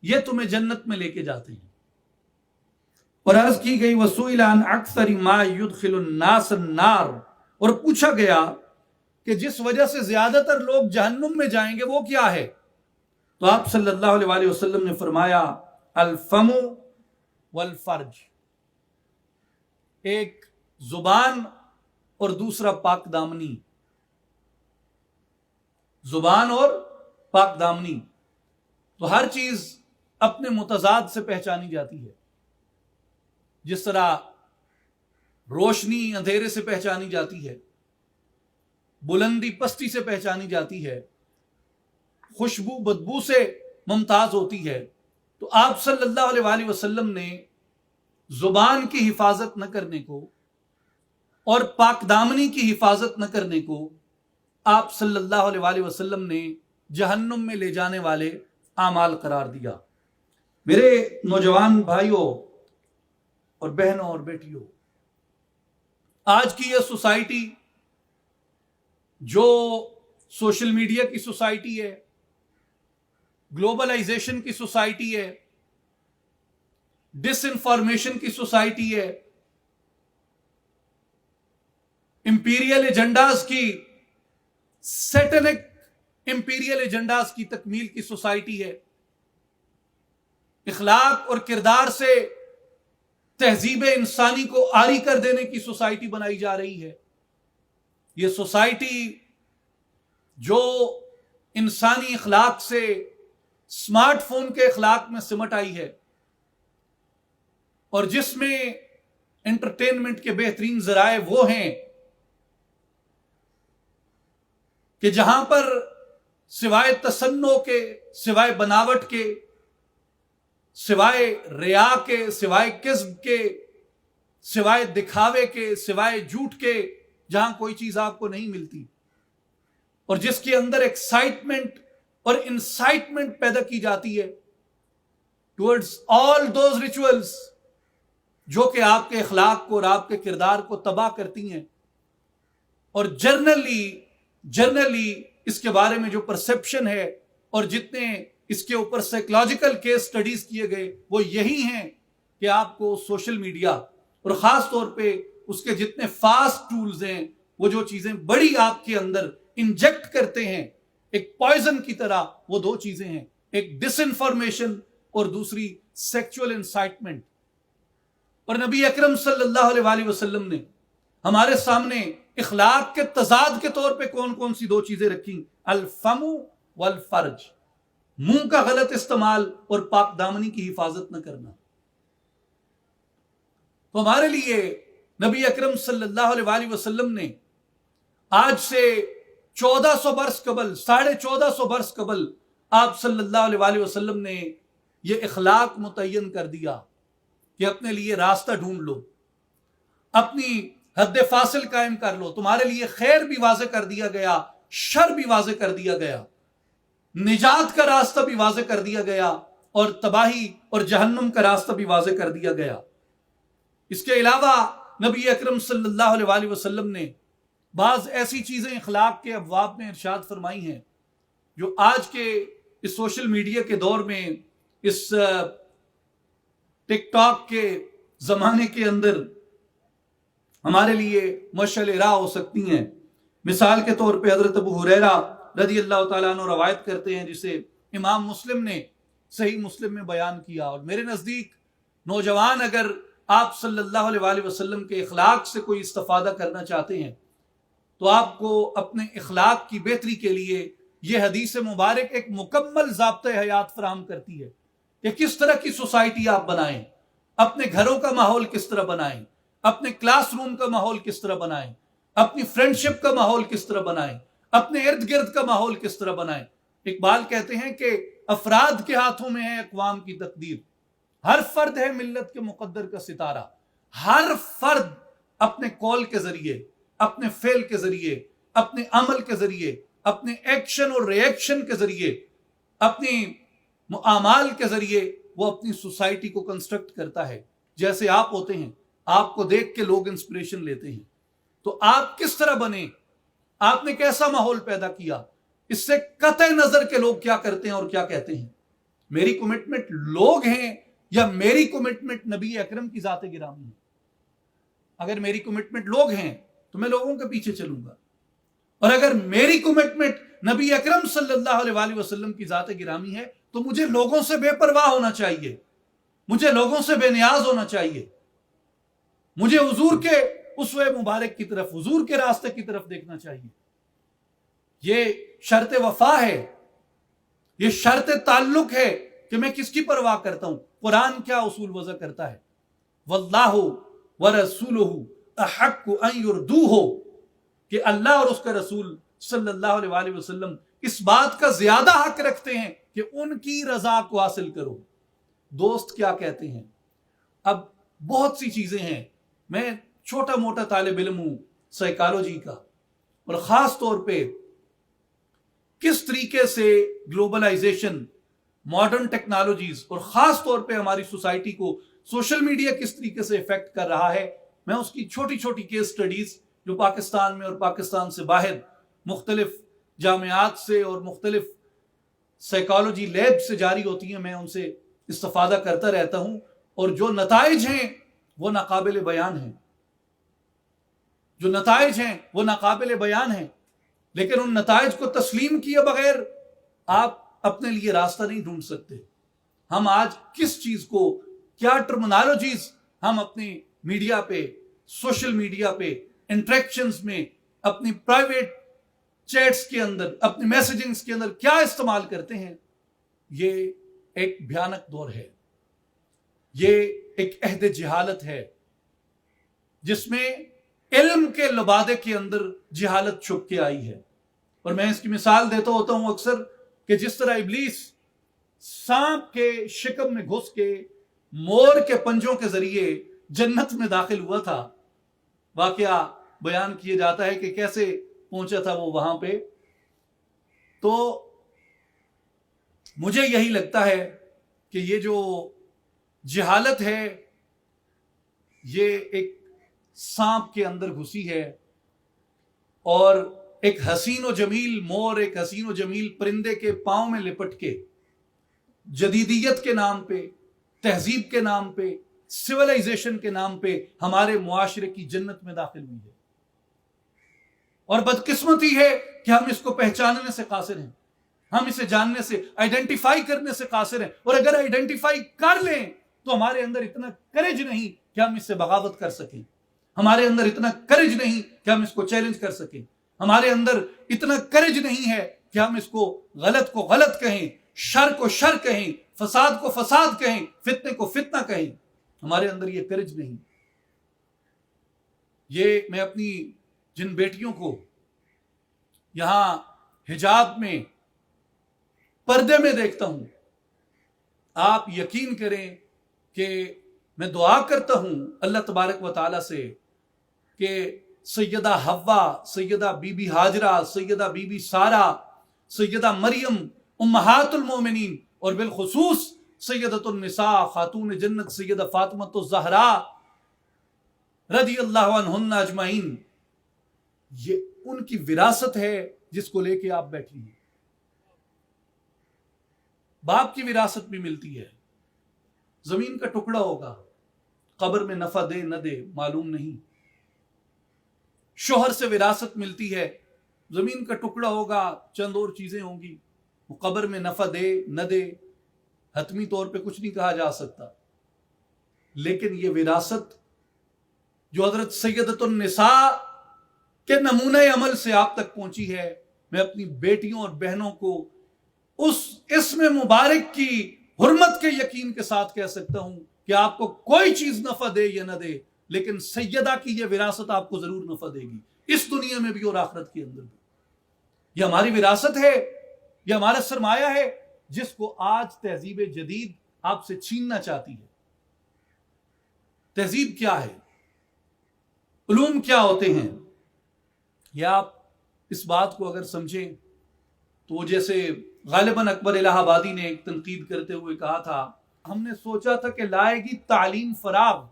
یہ تمہیں جنت میں لے کے جاتے ہیں. اور عرض کی گئی وسئل عن اکثر ما يدخل الناس النار، اور پوچھا گیا کہ جس وجہ سے زیادہ تر لوگ جہنم میں جائیں گے وہ کیا ہے، تو آپ صلی اللہ علیہ وآلہ وسلم نے فرمایا الفم والفرج، ایک زبان اور دوسرا پاک دامنی. زبان اور پاک دامنی، تو ہر چیز اپنے متضاد سے پہچانی جاتی ہے. جس طرح روشنی اندھیرے سے پہچانی جاتی ہے، بلندی پستی سے پہچانی جاتی ہے، خوشبو بدبو سے ممتاز ہوتی ہے، تو آپ صلی اللہ علیہ وآلہ وسلم نے زبان کی حفاظت نہ کرنے کو اور پاک دامنی کی حفاظت نہ کرنے کو آپ صلی اللہ علیہ وآلہ وسلم نے جہنم میں لے جانے والے اعمال قرار دیا. میرے نوجوان بھائیوں اور بہنوں اور بیٹیوں، آج کی یہ سوسائٹی جو سوشل میڈیا کی سوسائٹی ہے، گلوبلائزیشن کی سوسائٹی ہے، ڈس انفارمیشن کی سوسائٹی ہے، امپیریل ایجنڈاز کی، سیٹنک امپیریل ایجنڈاز کی تکمیل کی سوسائٹی ہے. اخلاق اور کردار سے تہذیب انسانی کو عاری کر دینے کی سوسائٹی بنائی جا رہی ہے. یہ سوسائٹی جو انسانی اخلاق سے اسمارٹ فون کے اخلاق میں سمٹ آئی ہے، اور جس میں انٹرٹینمنٹ کے بہترین ذرائع وہ ہیں کہ جہاں پر سوائے تصنع کے، سوائے بناوٹ کے، سوائے ریا کے، سوائے کذب کے، سوائے دکھاوے کے، سوائے جھوٹ کے جہاں کوئی چیز آپ کو نہیں ملتی، اور جس کے اندر ایکسائٹمنٹ اور انسائٹمنٹ پیدا کی جاتی ہے ٹورڈز آل دوز ریچولز جو کہ آپ کے اخلاق کو اور آپ کے کردار کو تباہ کرتی ہیں. اور جنرلی اس کے بارے میں جو پرسپشن ہے اور جتنے اس کے اوپر سائیکولوجیکل کیس سٹڈیز کیے گئے وہ یہی ہیں کہ آپ کو سوشل میڈیا اور خاص طور پہ اس کے جتنے فاسٹ ٹولز ہیں، وہ جو چیزیں بڑی آپ کے اندر انجیکٹ کرتے ہیں ایک پوائزن کی طرح، وہ دو چیزیں ہیں، ایک ڈس انفارمیشن اور دوسری سیکچول انسائٹمنٹ. اور نبی اکرم صلی اللہ علیہ وآلہ وسلم نے ہمارے سامنے اخلاق کے تضاد کے طور پہ کون کون سی دو چیزیں رکھیں؟ الفم والفرج، منہ کا غلط استعمال اور پاک دامنی کی حفاظت نہ کرنا. تو ہمارے لیے نبی اکرم صلی اللہ علیہ وآلہ وسلم نے آج سے 1400 برس قبل، 1450 برس قبل آپ صلی اللہ علیہ وآلہ وسلم نے یہ اخلاق متعین کر دیا کہ اپنے لیے راستہ ڈھونڈ لو، اپنی حد فاصل قائم کر لو. تمہارے لیے خیر بھی واضح کر دیا گیا، شر بھی واضح کر دیا گیا، نجات کا راستہ بھی واضح کر دیا گیا، اور تباہی اور جہنم کا راستہ بھی واضح کر دیا گیا. اس کے علاوہ نبی اکرم صلی اللہ علیہ وآلہ وسلم نے بعض ایسی چیزیں اخلاق کے ابواب میں ارشاد فرمائی ہیں جو آج کے اس سوشل میڈیا کے دور میں، اس ٹک ٹاک کے زمانے کے اندر ہمارے لیے مشعل راہ ہو سکتی ہیں. مثال کے طور پہ حضرت ابو ہریرہ رضی اللہ تعالیٰ عنہ روایت کرتے ہیں، جسے امام مسلم نے صحیح مسلم میں بیان کیا. اور میرے نزدیک نوجوان اگر آپ صلی اللہ علیہ وآلہ وسلم کے اخلاق سے کوئی استفادہ کرنا چاہتے ہیں تو آپ کو اپنے اخلاق کی بہتری کے لیے یہ حدیث مبارک ایک مکمل ضابطۂ حیات فراہم کرتی ہے کہ کس طرح کی سوسائٹی آپ بنائیں، اپنے گھروں کا ماحول کس طرح بنائیں، اپنے کلاس روم کا ماحول کس طرح بنائیں، اپنی فرینڈشپ کا ماحول کس طرح بنائیں، اپنے ارد گرد کا ماحول کس طرح بنائیں۔ اقبال کہتے ہیں کہ افراد کے ہاتھوں میں ہے اقوام کی تقدیر، ہر فرد ہے ملت کے مقدر کا ستارہ۔ ہر فرد اپنے کال کے ذریعے، اپنے فعل کے ذریعے، اپنے عمل کے ذریعے، اپنے ایکشن اور ری ایکشن کے ذریعے، اپنی اعمال کے ذریعے وہ اپنی سوسائٹی کو کنسٹرکٹ کرتا ہے۔ جیسے آپ ہوتے ہیں، آپ کو دیکھ کے لوگ انسپریشن لیتے ہیں، تو آپ کس طرح بنے، آپ نے کیسا ماحول پیدا کیا، اس سے قطع نظر کے لوگ کیا کرتے ہیں اور کیا کہتے ہیں۔ میری کمٹمنٹ لوگ ہیں یا میری کمٹمنٹ نبی اکرم کی ذات گرامی ہے؟ اگر میری کمٹمنٹ لوگ ہیں تو میں لوگوں کے پیچھے چلوں گا، اور اگر میری کمٹمنٹ نبی اکرم صلی اللہ علیہ وآلہ وسلم کی ذات گرامی ہے تو مجھے لوگوں سے بے پرواہ ہونا چاہیے، مجھے لوگوں سے بے نیاز ہونا چاہیے، مجھے حضور کے اسوہ مبارک کی طرف، حضور کے راستے کی طرف دیکھنا چاہیے۔ یہ شرط وفا ہے، یہ شرط تعلق ہے کہ میں کس کی پرواہ کرتا ہوں۔ قرآن کیا اصول وضع کرتا ہے؟ واللہ ورسولہ احق ان یردوہ، کہ اللہ اور اس کا رسول صلی اللہ علیہ وآلہ وسلم اس بات کا زیادہ حق رکھتے ہیں کہ ان کی رضا کو حاصل کرو۔ دوست کیا کہتے ہیں؟ اب بہت سی چیزیں ہیں، میں چھوٹا موٹا طالب علم ہوں سائیکالوجی کا، اور خاص طور پہ کس طریقے سے گلوبلائزیشن، ماڈرن ٹیکنالوجیز، اور خاص طور پہ ہماری سوسائٹی کو سوشل میڈیا کس طریقے سے افیکٹ کر رہا ہے، میں اس کی چھوٹی چھوٹی کیس سٹڈیز جو پاکستان میں اور پاکستان سے باہر مختلف جامعات سے اور مختلف سائیکالوجی لیب سے جاری ہوتی ہیں، میں ان سے استفادہ کرتا رہتا ہوں، اور جو نتائج ہیں وہ ناقابل بیان ہیں، جو نتائج ہیں وہ ناقابل بیان ہیں، لیکن ان نتائج کو تسلیم کیے بغیر آپ اپنے لیے راستہ نہیں ڈھونڈ سکتے۔ ہم آج کس چیز کو، کیا ٹرمنالوجیز ہم اپنے میڈیا پہ، سوشل میڈیا پہ، انٹریکشنز میں، اپنی پرائیویٹ چیٹس کے اندر، اپنی میسیجنگز کے اندر کیا استعمال کرتے ہیں، یہ ایک بھیانک دور ہے، یہ ایک عہد جہالت ہے جس میں علم کے لبادے کے اندر جہالت چھپ کے آئی ہے۔ اور میں اس کی مثال دیتا ہوتا ہوں اکثر کہ جس طرح ابلیس سانپ کے شکم میں گھس کے مور کے پنجوں کے ذریعے جنت میں داخل ہوا تھا، واقعہ بیان کیا جاتا ہے کہ کیسے پہنچا تھا وہ وہاں پہ۔ تو مجھے یہی لگتا ہے کہ یہ جو جہالت ہے یہ ایک سانپ کے اندر گھسی ہے، اور ایک حسین و جمیل مور، ایک حسین و جمیل پرندے کے پاؤں میں لپٹ کے جدیدیت کے نام پہ، تہذیب کے نام پہ، سویلائزیشن کے نام پہ ہمارے معاشرے کی جنت میں داخل ہوئی ہے۔ اور بدقسمتی ہے کہ ہم اس کو پہچاننے سے قاصر ہیں، ہم اسے جاننے سے، آئیڈینٹیفائی کرنے سے قاصر ہیں، اور اگر آئیڈینٹیفائی کر لیں تو ہمارے اندر اتنا کریج نہیں کہ ہم اس سے بغاوت کر سکیں، ہمارے اندر اتنا کریج نہیں کہ ہم اس کو چیلنج کر سکیں، ہمارے اندر اتنا کریج نہیں ہے کہ ہم اس کو غلط کہیں، شر کو شر کہیں، فساد کو فساد کہیں، فتنے کو فتنہ کہیں، ہمارے اندر یہ کریج نہیں۔ یہ میں اپنی جن بیٹیوں کو یہاں حجاب میں، پردے میں دیکھتا ہوں، آپ یقین کریں کہ میں دعا کرتا ہوں اللہ تبارک و تعالی سے کہ سیدہ حوا، سیدہ بی بی ہاجرہ، سیدہ بی بی سارہ، سیدہ مریم امہات المومنین، اور بالخصوص سیدۃ النساء خاتون جنت سیدہ فاطمہ الزہراء رضی اللہ عنہن اجمعین، یہ ان کی وراثت ہے جس کو لے کے آپ بیٹھی ہیں۔ باپ کی وراثت بھی ملتی ہے، زمین کا ٹکڑا ہوگا، قبر میں نفع دے نہ دے معلوم نہیں۔ شوہر سے وراثت ملتی ہے، زمین کا ٹکڑا ہوگا، چند اور چیزیں ہوں گی، وہ قبر میں نفع دے نہ دے حتمی طور پہ کچھ نہیں کہا جا سکتا۔ لیکن یہ وراثت جو حضرت سیدۃ النساء کے نمونہ عمل سے آپ تک پہنچی ہے، میں اپنی بیٹیوں اور بہنوں کو اس اسم مبارک کی حرمت کے یقین کے ساتھ کہہ سکتا ہوں کہ آپ کو کوئی چیز نفع دے یا نہ دے، لیکن سیدہ کی یہ وراثت آپ کو ضرور نفع دے گی، اس دنیا میں بھی اور آخرت کے اندر بھی۔ یہ ہماری وراثت ہے، یہ ہمارا سرمایہ ہے، جس کو آج تہذیب جدید آپ سے چھیننا چاہتی ہے۔ تہذیب کیا ہے؟ علوم کیا ہوتے ہیں؟ یا آپ اس بات کو اگر سمجھیں تو جیسے غالباً اکبر الہ آبادی نے ایک تنقید کرتے ہوئے کہا تھا، ہم نے سوچا تھا کہ لائے گی تعلیم فراغ،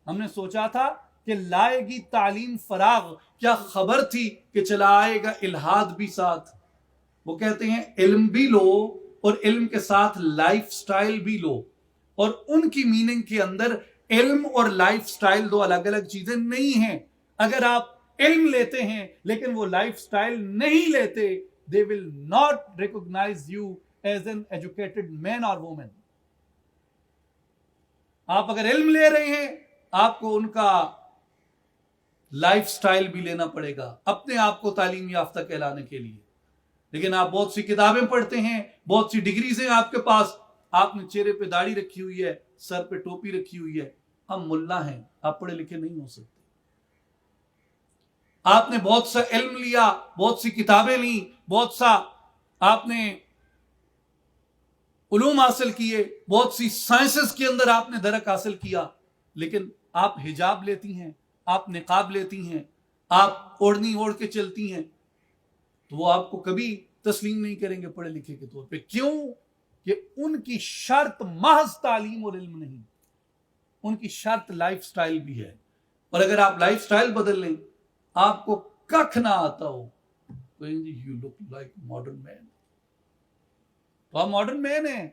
ہم نے سوچا تھا کہ لائے گی تعلیم فراغ، کیا خبر تھی کہ چلا آئے گا الہاد بھی ساتھ۔ وہ کہتے ہیں علم بھی لو اور علم کے ساتھ لائف سٹائل بھی لو، اور ان کی میننگ کے اندر علم اور لائف سٹائل دو الگ الگ چیزیں نہیں ہیں۔ اگر آپ علم لیتے ہیں لیکن وہ لائف سٹائل نہیں لیتے، they will not recognize you as an educated man or woman۔ آپ اگر علم لے رہے ہیں، آپ کو ان کا لائف سٹائل بھی لینا پڑے گا اپنے آپ کو تعلیم یافتہ کہلانے کے لیے۔ لیکن آپ بہت سی کتابیں پڑھتے ہیں، بہت سی ڈگریز ہیں آپ کے پاس، آپ نے چہرے پہ داڑھی رکھی ہوئی ہے، سر پہ ٹوپی رکھی ہوئی ہے، ہم ملا ہیں، آپ پڑھے لکھے نہیں ہو سکتے۔ آپ نے بہت سا علم لیا، بہت سی کتابیں لیں، بہت سا آپ نے علوم حاصل کیے، بہت سی سائنسز کے اندر آپ نے درک حاصل کیا، لیکن آپ حجاب لیتی ہیں، آپ نقاب لیتی ہیں، آپ اوڑھنی اوڑھ کے چلتی ہیں، تو وہ آپ کو کبھی تسلیم نہیں کریں گے پڑھے لکھے کے طور پہ۔ کیوں؟ کہ ان کی شرط محض تعلیم اور علم نہیں، ان کی شرط لائف سٹائل بھی ہے۔ اور اگر آپ لائف سٹائل بدل لیں، آپ کو ککھ نہ آتا ہو، you look like modern man, تو آپ ماڈرن مین ہیں،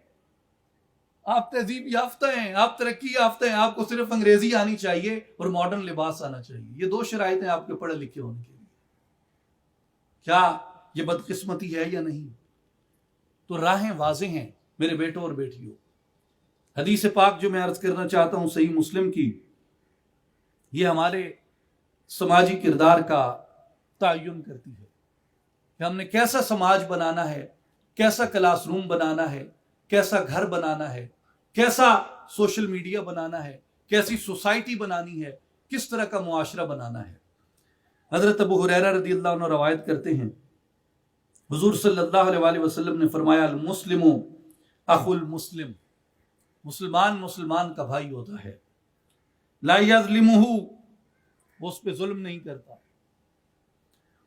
آپ تہذیب یافتہ ہیں، آپ ترقی یافتہ ہیں، آپ کو صرف انگریزی آنی چاہیے اور ماڈرن لباس آنا چاہیے۔ یہ دو شرائط ہیں آپ کے پڑھے لکھے ہونے کے لیے۔ کیا یہ بدقسمتی ہے یا نہیں؟ تو راہیں واضح ہیں میرے بیٹوں اور بیٹیوں۔ حدیث پاک جو میں عرض کرنا چاہتا ہوں صحیح مسلم کی، یہ ہمارے سماجی کردار کا تعین کرتی ہے کہ ہم نے کیسا سماج بنانا ہے، کیسا کلاس روم بنانا ہے، کیسا گھر بنانا ہے، کیسا سوشل میڈیا بنانا ہے، کیسی سوسائٹی بنانی ہے، کس طرح کا معاشرہ بنانا ہے۔ حضرت ابو ہریرہ رضی اللہ عنہ روایت کرتے ہیں، حضور صلی اللہ علیہ وآلہ وسلم نے فرمایا، المسلم اخو المسلم، مسلمان مسلمان کا بھائی ہوتا ہے، لا یظلمہ، وہ اس پہ ظلم نہیں کرتا،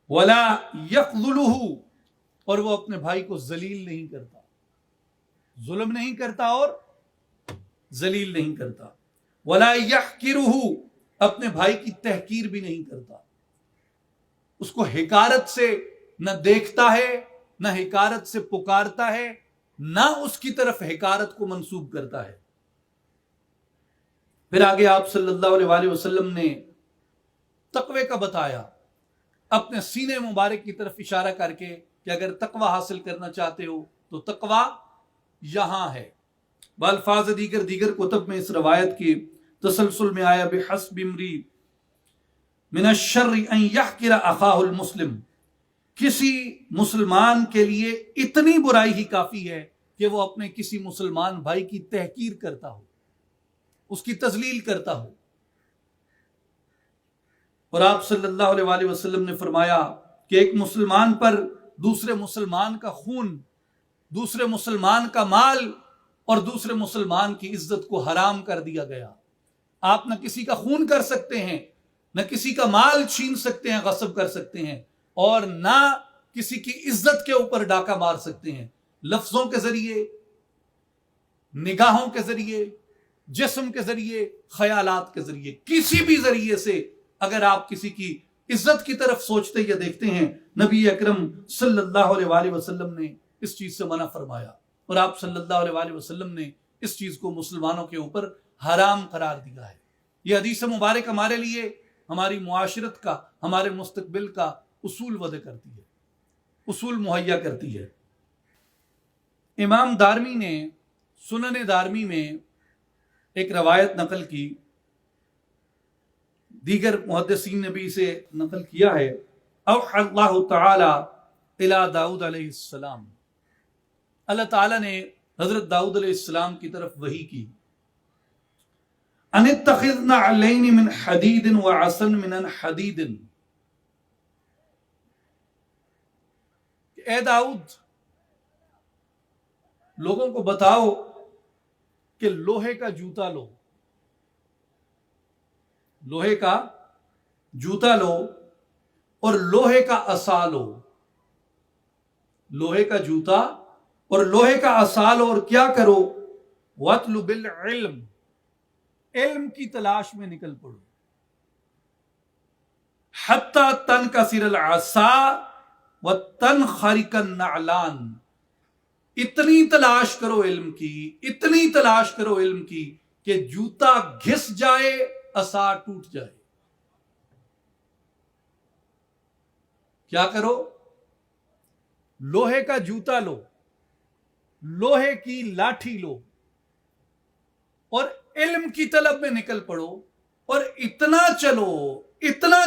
ولا یخذلہ، اور وہ اپنے بھائی کو ذلیل نہیں کرتا، ظلم نہیں کرتا اور ذلیل نہیں کرتا، ولا یحقرہ، اپنے بھائی کی تحقیر بھی نہیں کرتا، اس کو حقارت سے نہ دیکھتا ہے، نہ حقارت سے پکارتا ہے، نہ اس کی طرف حقارت کو منسوب کرتا ہے۔ پھر آگے آپ صلی اللہ علیہ وآلہ وسلم نے تقوی کا بتایا، اپنے سینے مبارک کی طرف اشارہ کر کے کہ اگر تقوی حاصل کرنا چاہتے ہو تو تقوی یہاں ہے۔ بالفاظ دیگر کتب میں اس روایت کی تسلسل میں آیا، بحسب امری من الشر ان یحقر اخاہ المسلم، کسی مسلمان کے لیے اتنی برائی ہی کافی ہے کہ وہ اپنے کسی مسلمان بھائی کی تحقیر کرتا ہو، اس کی تذلیل کرتا ہو۔ اور آپ صلی اللہ علیہ وآلہ وسلم نے فرمایا کہ ایک مسلمان پر دوسرے مسلمان کا خون، دوسرے مسلمان کا مال اور دوسرے مسلمان کی عزت کو حرام کر دیا گیا۔ آپ نہ کسی کا خون کر سکتے ہیں، نہ کسی کا مال چھین سکتے ہیں، غصب کر سکتے ہیں، اور نہ کسی کی عزت کے اوپر ڈاکہ مار سکتے ہیں۔ لفظوں کے ذریعے، نگاہوں کے ذریعے، جسم کے ذریعے، خیالات کے ذریعے، کسی بھی ذریعے سے اگر آپ کسی کی عزت کی طرف سوچتے یا دیکھتے ہیں، نبی اکرم صلی اللہ علیہ وآلہ وسلم نے اس چیز سے منع فرمایا، اور آپ صلی اللہ علیہ وآلہ وسلم نے اس چیز کو مسلمانوں کے اوپر حرام قرار دیا ہے۔ یہ حدیث مبارک ہمارے لیے، ہماری معاشرت کا، ہمارے مستقبل کا اصول وضع کرتی ہے، اصول مہیا کرتی ہے۔ امام دارمی نے سنن دارمی میں ایک روایت نقل کی، دیگر محدثین نے بھی اسے نقل کیا ہے، اوحى اللہ تعالی الی داؤد علیہ السلام، اللہ تعالیٰ نے حضرت داؤد علیہ السلام کی طرف وحی کی، ان اتخذ نعلین من حدید وعصا من حدید، اے داؤد لوگوں کو بتاؤ کہ لوہے کا جوتا لو، لوہے کا جوتا لو اور لوہے کا عصا لو، لوہے کا جوتا اور لوہے کا عصا لو، اور کیا کرو؟ وَاطْلُبِ الْعِلْمَ، علم کی تلاش میں نکل پڑو، حَتَّى تَنْكَسِرَ الْعَصَا وَتَنْخَرِقَ النَّعْلَانِ، اتنی تلاش کرو علم کی، اتنی تلاش کرو علم کی کہ جوتا گھس جائے، عصا ٹوٹ جائے۔ کیا کرو؟ لوہے کا جوتا لو، لوہے کی لاٹھی لو اور علم کی طلب میں نکل پڑو، اور اتنا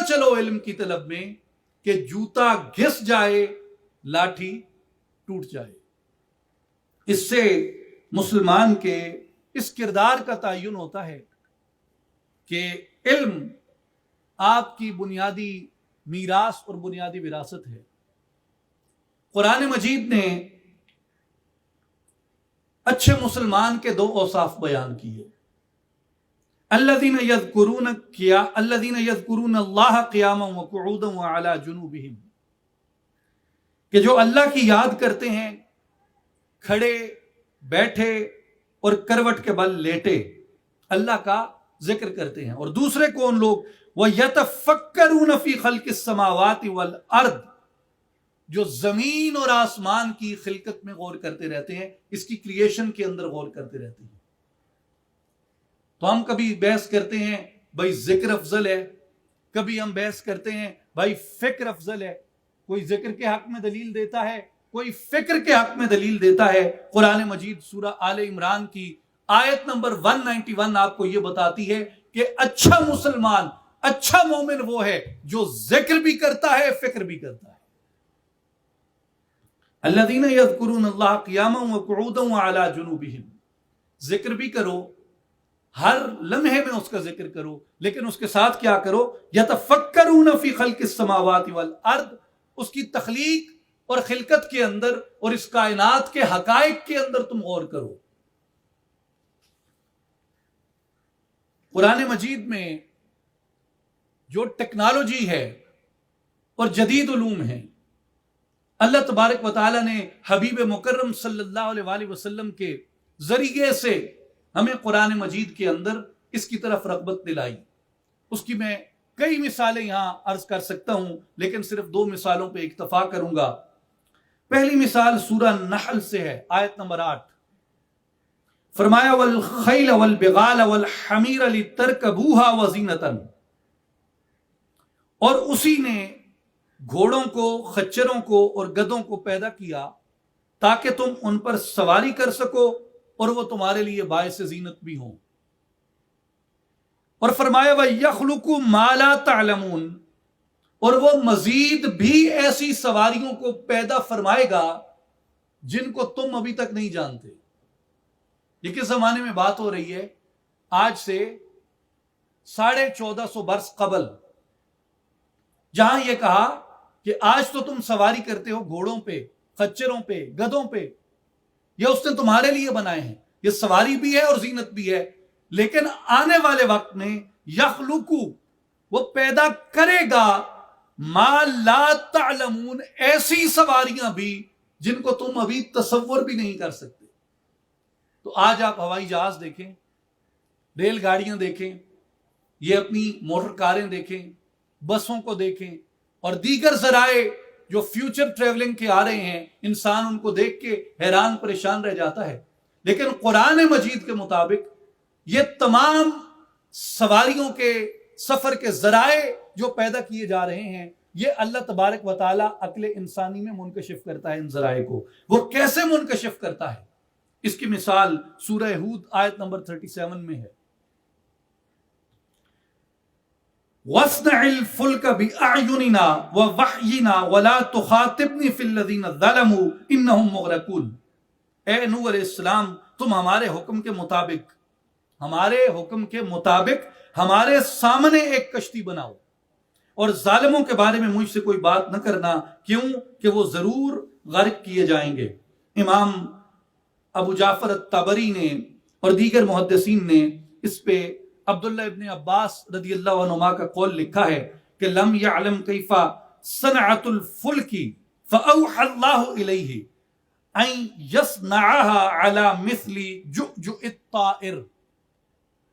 چلو علم کی طلب میں کہ جوتا گھس جائے، لاٹھی ٹوٹ جائے۔ اس سے مسلمان کے اس کردار کا تعین ہوتا ہے کہ علم آپ کی بنیادی میراث اور بنیادی وراثت ہے۔ قرآن مجید نے اچھے مسلمان کے دو اوصاف بیان کیے، الذین یذکرون اللہ قیاما وقعودا وعلی جنوبہم، کہ جو اللہ کی یاد کرتے ہیں کھڑے، بیٹھے اور کروٹ کے بل لیٹے، اللہ کا ذکر کرتے ہیں۔ اور دوسرے کون لوگ؟ وَيَتَفَكَّرُونَ فِي خَلْقِ السَّمَاوَاتِ وَالْأَرْضِ، جو زمین اور آسمان کی خلقت میں غور کرتے رہتے ہیں، اس کی کریشن کے اندر غور کرتے رہتے ہیں۔ تو ہم کبھی بحث کرتے ہیں بھائی ذکر افضل ہے، کبھی ہم بحث کرتے ہیں بھائی فکر افضل ہے، کوئی ذکر کے حق میں دلیل دیتا ہے، کوئی فکر کے حق میں دلیل دیتا ہے۔ قرآن مجید سورہ آل عمران کی آیت نمبر 191 آپ کو یہ بتاتی ہے کہ اچھا مسلمان، اچھا مومن وہ ہے جو ذکر بھی کرتا ہے، فکر بھی کرتا ہے۔ الذین یذکرون اللہ قیاما وقعودا وعلی جنوبہم، ذکر بھی کرو، ہر لمحے میں اس کا ذکر کرو، لیکن اس کے ساتھ کیا کرو؟ یتفکرون فی خلق السماوات والارض، اس کی تخلیق اور خلقت کے اندر اور اس کائنات کے حقائق کے اندر تم غور کرو۔ قرآن مجید میں جو ٹیکنالوجی ہے اور جدید علوم ہیں، اللہ تبارک و تعالیٰ نے حبیب مکرم صلی اللہ علیہ وآلہ وسلم کے ذریعے سے ہمیں قرآن مجید کے اندر اس کی طرف رغبت دلائی۔ اس کی میں کئی مثالیں یہاں عرض کر سکتا ہوں، لیکن صرف دو مثالوں پہ اکتفا کروں گا۔ پہلی مثال سورہ نحل سے ہے، آیت نمبر 8، فرمایا والخیل والبغال والحمیر لترکبوها وزینۃ، اور اسی نے گھوڑوں کو، خچروں کو اور گدھوں کو پیدا کیا تاکہ تم ان پر سواری کر سکو اور وہ تمہارے لیے باعث زینت بھی ہوں۔ اور فرمایا وَيَخْلُقُ مَا لَا تَعْلَمُونَ، اور وہ مزید بھی ایسی سواریوں کو پیدا فرمائے گا جن کو تم ابھی تک نہیں جانتے۔ یہ کس زمانے میں بات ہو رہی ہے؟ آج سے 1450 برس قبل، جہاں یہ کہا کہ آج تو تم سواری کرتے ہو گھوڑوں پہ، خچروں پہ، گدھوں پہ، یہ اس نے تمہارے لیے بنائے ہیں، یہ سواری بھی ہے اور زینت بھی ہے، لیکن آنے والے وقت میں یخلقو، وہ پیدا کرے گا، ما لا تعلمون، ایسی سواریاں بھی جن کو تم ابھی تصور بھی نہیں کر سکتے۔ تو آج آپ ہوائی جہاز دیکھیں، ریل گاڑیاں دیکھیں، یہ اپنی موٹر کاریں دیکھیں، بسوں کو دیکھیں، اور دیگر ذرائع جو فیوچر ٹریولنگ کے آ رہے ہیں، انسان ان کو دیکھ کے حیران پریشان رہ جاتا ہے۔ لیکن قرآن مجید کے مطابق یہ تمام سواریوں کے، سفر کے ذرائع جو پیدا کیے جا رہے ہیں، یہ اللہ تبارک و تعالیٰ عقل انسانی میں منکشف کرتا ہے ان ذرائع کو۔ وہ کیسے منکشف کرتا ہے؟ اس کی مثال سورہ ہود آیت نمبر 37 میں ہے، وَاصْنَعِ الْفُلْكَ بِأَعْيُنِنَا وَوَحْيِنَا وَلَا تُخَاطِبْنِي فِي الَّذِينَ ظَلَمُوا إِنَّهُمْ مُغْرَقُونَ، اے نوح علیہ السلام، تم ہمارے حکم کے مطابق ہمارے حکم کے مطابق ہمارے سامنے ایک کشتی بناؤ اور ظالموں کے بارے میں مجھ سے کوئی بات نہ کرنا، کیوں کہ وہ ضرور غرق کیے جائیں گے۔ امام ابو جعفر الطبری نے اور دیگر محدثین نے اس پہ عبداللہ ابن عباس رضی اللہ عنہما کا قول لکھا ہے کہ لم يعلم کیف صنعت الفلک فاوحى اللہ الیہ ان یصنعها على مثل جؤجؤ الطائر۔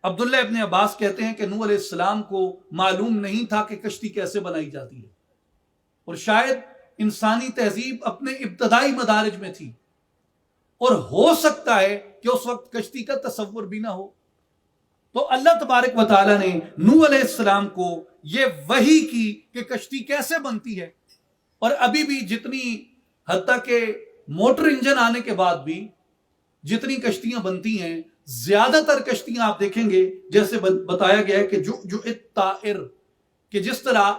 عبداللہ ابن عباس کہتے ہیں کہ نوح علیہ السلام کو معلوم نہیں تھا کہ کشتی کیسے بنائی جاتی ہے، اور شاید انسانی تہذیب اپنے ابتدائی مدارج میں تھی، اور ہو سکتا ہے کہ اس وقت کشتی کا تصور بھی نہ ہو۔ تو اللہ تبارک و تعالیٰ نے نوح علیہ السلام کو یہ وحی کی کہ کشتی کیسے بنتی ہے، اور ابھی بھی جتنی، حتیٰ کہ موٹر انجن آنے کے بعد بھی جتنی کشتیاں بنتی ہیں، زیادہ تر کشتیاں آپ دیکھیں گے جیسے بتایا گیا ہے کہ جو الطائر، کہ جس طرح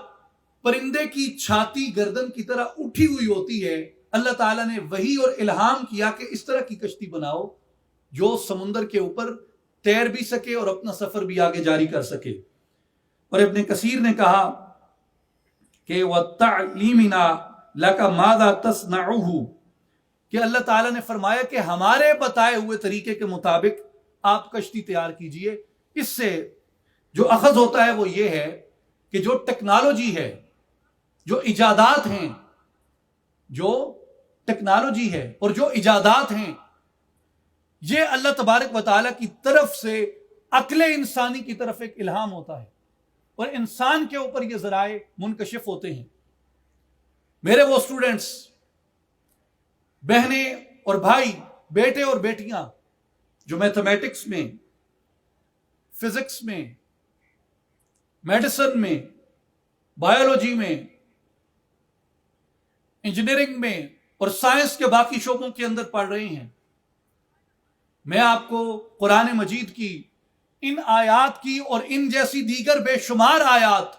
پرندے کی چھاتی گردن کی طرح اٹھی ہوئی ہوتی ہے، اللہ تعالیٰ نے وحی اور الہام کیا کہ اس طرح کی کشتی بناؤ جو سمندر کے اوپر تیر بھی سکے اور اپنا سفر بھی آگے جاری کر سکے۔ اور ابن کثیر نے کہا کہ وَتَعْلِيمِنَا لَكَ مَاذَا تَصْنَعُهُ، کہ اللہ تعالیٰ نے فرمایا کہ ہمارے بتائے ہوئے طریقے کے مطابق آپ کشتی تیار کیجئے۔ اس سے جو اخذ ہوتا ہے وہ یہ ہے کہ جو ٹیکنالوجی ہے، جو ایجادات ہیں، جو ٹیکنالوجی ہے اور جو ایجادات ہیں، یہ اللہ تبارک و تعالیٰ کی طرف سے عقل انسانی کی طرف ایک الہام ہوتا ہے، اور انسان کے اوپر یہ ذرائع منکشف ہوتے ہیں۔ میرے وہ اسٹوڈنٹس، بہنیں اور بھائی، بیٹے اور بیٹیاں جو میتھمیٹکس میں، فزکس میں، میڈیسن میں، بایولوجی میں، انجینئرنگ میں اور سائنس کے باقی شعبوں کے اندر پڑھ رہے ہیں، میں آپ کو قرآن مجید کی ان آیات کی اور ان جیسی دیگر بے شمار آیات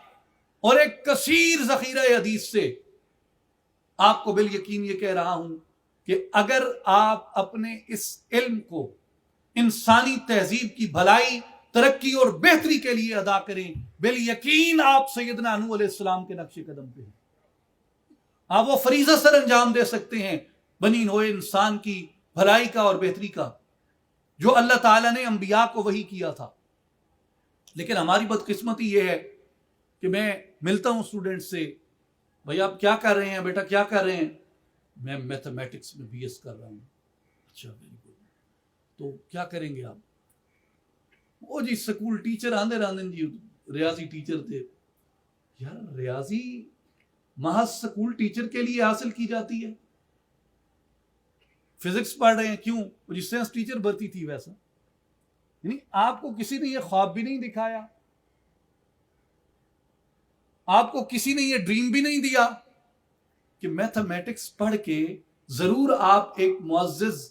اور ایک کثیر ذخیرہ حدیث سے آپ کو بالیقین یہ کہہ رہا ہوں کہ اگر آپ اپنے اس علم کو انسانی تہذیب کی بھلائی، ترقی اور بہتری کے لیے ادا کریں، بالیقین آپ سیدنا نوح علیہ السلام کے نقش قدم پہ ہیں۔ آپ وہ فریضہ سر انجام دے سکتے ہیں بنی نوع انسان کی بھلائی کا اور بہتری کا، جو اللہ تعالیٰ نے انبیاء کو وحی کیا تھا۔ لیکن ہماری بدقسمتی یہ ہے کہ میں ملتا ہوں اسٹوڈنٹ سے، بھائی آپ کیا کر رہے ہیں بیٹا، کیا کر رہے ہیں؟ میں میتھمیٹکس میں BS کر رہا ہوں۔ اچھا، ویری گڈ، تو کیا کریں گے آپ؟ وہ جی سکول ٹیچر آندے جی ریاضی ٹیچر تھے۔ یار ریاضی محض سکول ٹیچر کے لیے حاصل کی جاتی ہے؟ فزکس پڑھ رہے ہیں، کیوں؟ وہ جی سائنس ٹیچر بھرتی تھی ویسا۔ یعنی آپ کو کسی نے یہ خواب بھی نہیں دکھایا، آپ کو کسی نے یہ ڈریم بھی نہیں دیا کہ میتھمیٹکس پڑھ کے ضرور آپ ایک معزز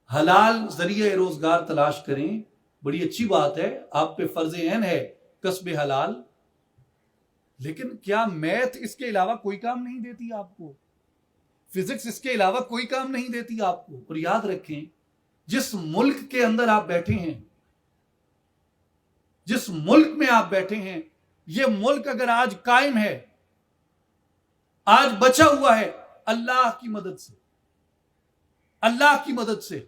حلال ذریعہ روزگار تلاش کریں۔ بڑی اچھی بات ہے، آپ پہ فرض عین ہے کسب حلال، لیکن کیا میتھ اس کے علاوہ کوئی کام نہیں دیتی آپ کو؟ فزکس اس کے علاوہ کوئی کام نہیں دیتی آپ کو؟ اور یاد رکھیں، جس ملک کے اندر آپ بیٹھے ہیں، جس ملک میں آپ بیٹھے ہیں، یہ ملک اگر آج قائم ہے، آج بچا ہوا ہے، اللہ کی مدد سے، اللہ کی مدد سے،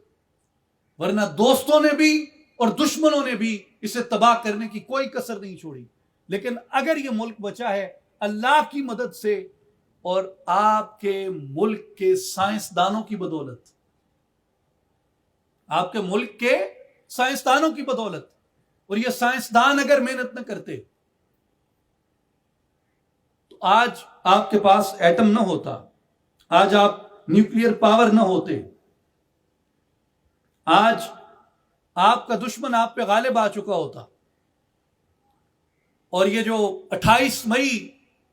ورنہ دوستوں نے بھی اور دشمنوں نے بھی اسے تباہ کرنے کی کوئی کسر نہیں چھوڑی۔ لیکن اگر یہ ملک بچا ہے اللہ کی مدد سے اور آپ کے ملک کے سائنسدانوں کی بدولت، آپ کے ملک کے سائنسدانوں کی بدولت، اور یہ سائنسدان اگر محنت نہ کرتے تو آج آپ کے پاس ایٹم نہ ہوتا، آج آپ نیوکلیئر پاور نہ ہوتے، آج آپ کا دشمن آپ پہ غالب آ چکا ہوتا۔ اور یہ جو 28 مئی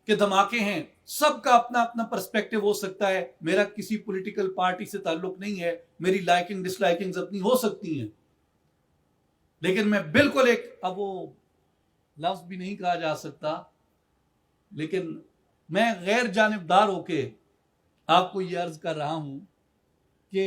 کے دھماکے ہیں، سب کا اپنا اپنا پرسپیکٹو ہو سکتا ہے، میرا کسی پولیٹیکل پارٹی سے تعلق نہیں ہے، میری لائکنگ ڈس لائکنگز اپنی ہو سکتی ہیں، لیکن میں بالکل ایک، اب وہ لفظ بھی نہیں کہا جا سکتا، لیکن میں غیر جانبدار ہو کے آپ کو یہ عرض کر رہا ہوں کہ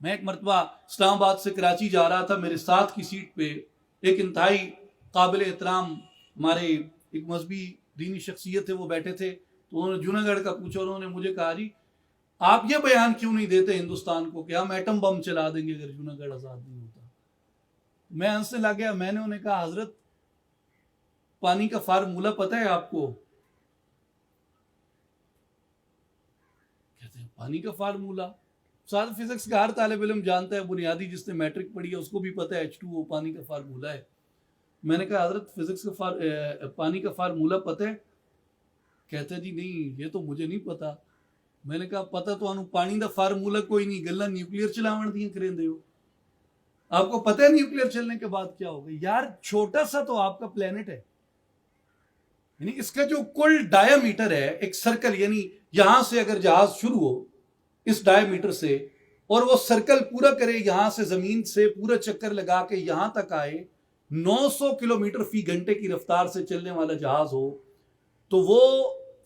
میں ایک مرتبہ اسلام آباد سے کراچی جا رہا تھا، میرے ساتھ کی سیٹ پہ ایک انتہائی قابل احترام ہمارے ایک مذہبی دینی شخصیت تھے، وہ بیٹھے تھے، تو انہوں نے جونا گڑھ کا پوچھا، انہوں نے مجھے کہا جی آپ یہ بیان کیوں نہیں دیتے ہندوستان کو کہ ہم ایٹم بم چلا دیں گے اگر جونا گڑھ آزاد نہیں ہوتا. میں ہنسنے لگ گیا. میں نے انہیں کہا حضرت پانی کا فارمولہ پتہ ہے آپ کو؟ کہتے ہیں پانی کا فارمولہ ساتھ فزکس کا ہر طالب علم جانتا ہے، بنیادی جس نے میٹرک پڑھی ہے اس کو بھی پتہ ہے H2O پانی کا فارمولہ ہے. میں نے کہا حضرت فزکس کا پانی کا فارمولہ پتہ ہے؟ کہتے ہیں جی نہیں یہ تو مجھے نہیں پتا. میں نے کہا پتہ تو انہوں پانی دا فارمولہ کوئی نہیں، گلا نیوکلیئر چلاون دیاں کریں دے ہو. آپ کو پتہ ہے نیوکلیئر چلنے کے بعد کیا ہوگا؟ یار چھوٹا سا تو آپ کا پلینٹ ہے، یعنی اس کا جو کل ڈایا میٹر ہے ایک سرکل، یعنی یہاں سے اگر جہاز شروع ہو اس ڈایا میٹر سے اور وہ سرکل پورا کرے، یہاں سے زمین سے پورا چکر لگا کے یہاں تک آئے، 900 کلومیٹر فی گھنٹے کی رفتار سے چلنے والا جہاز ہو، تو وہ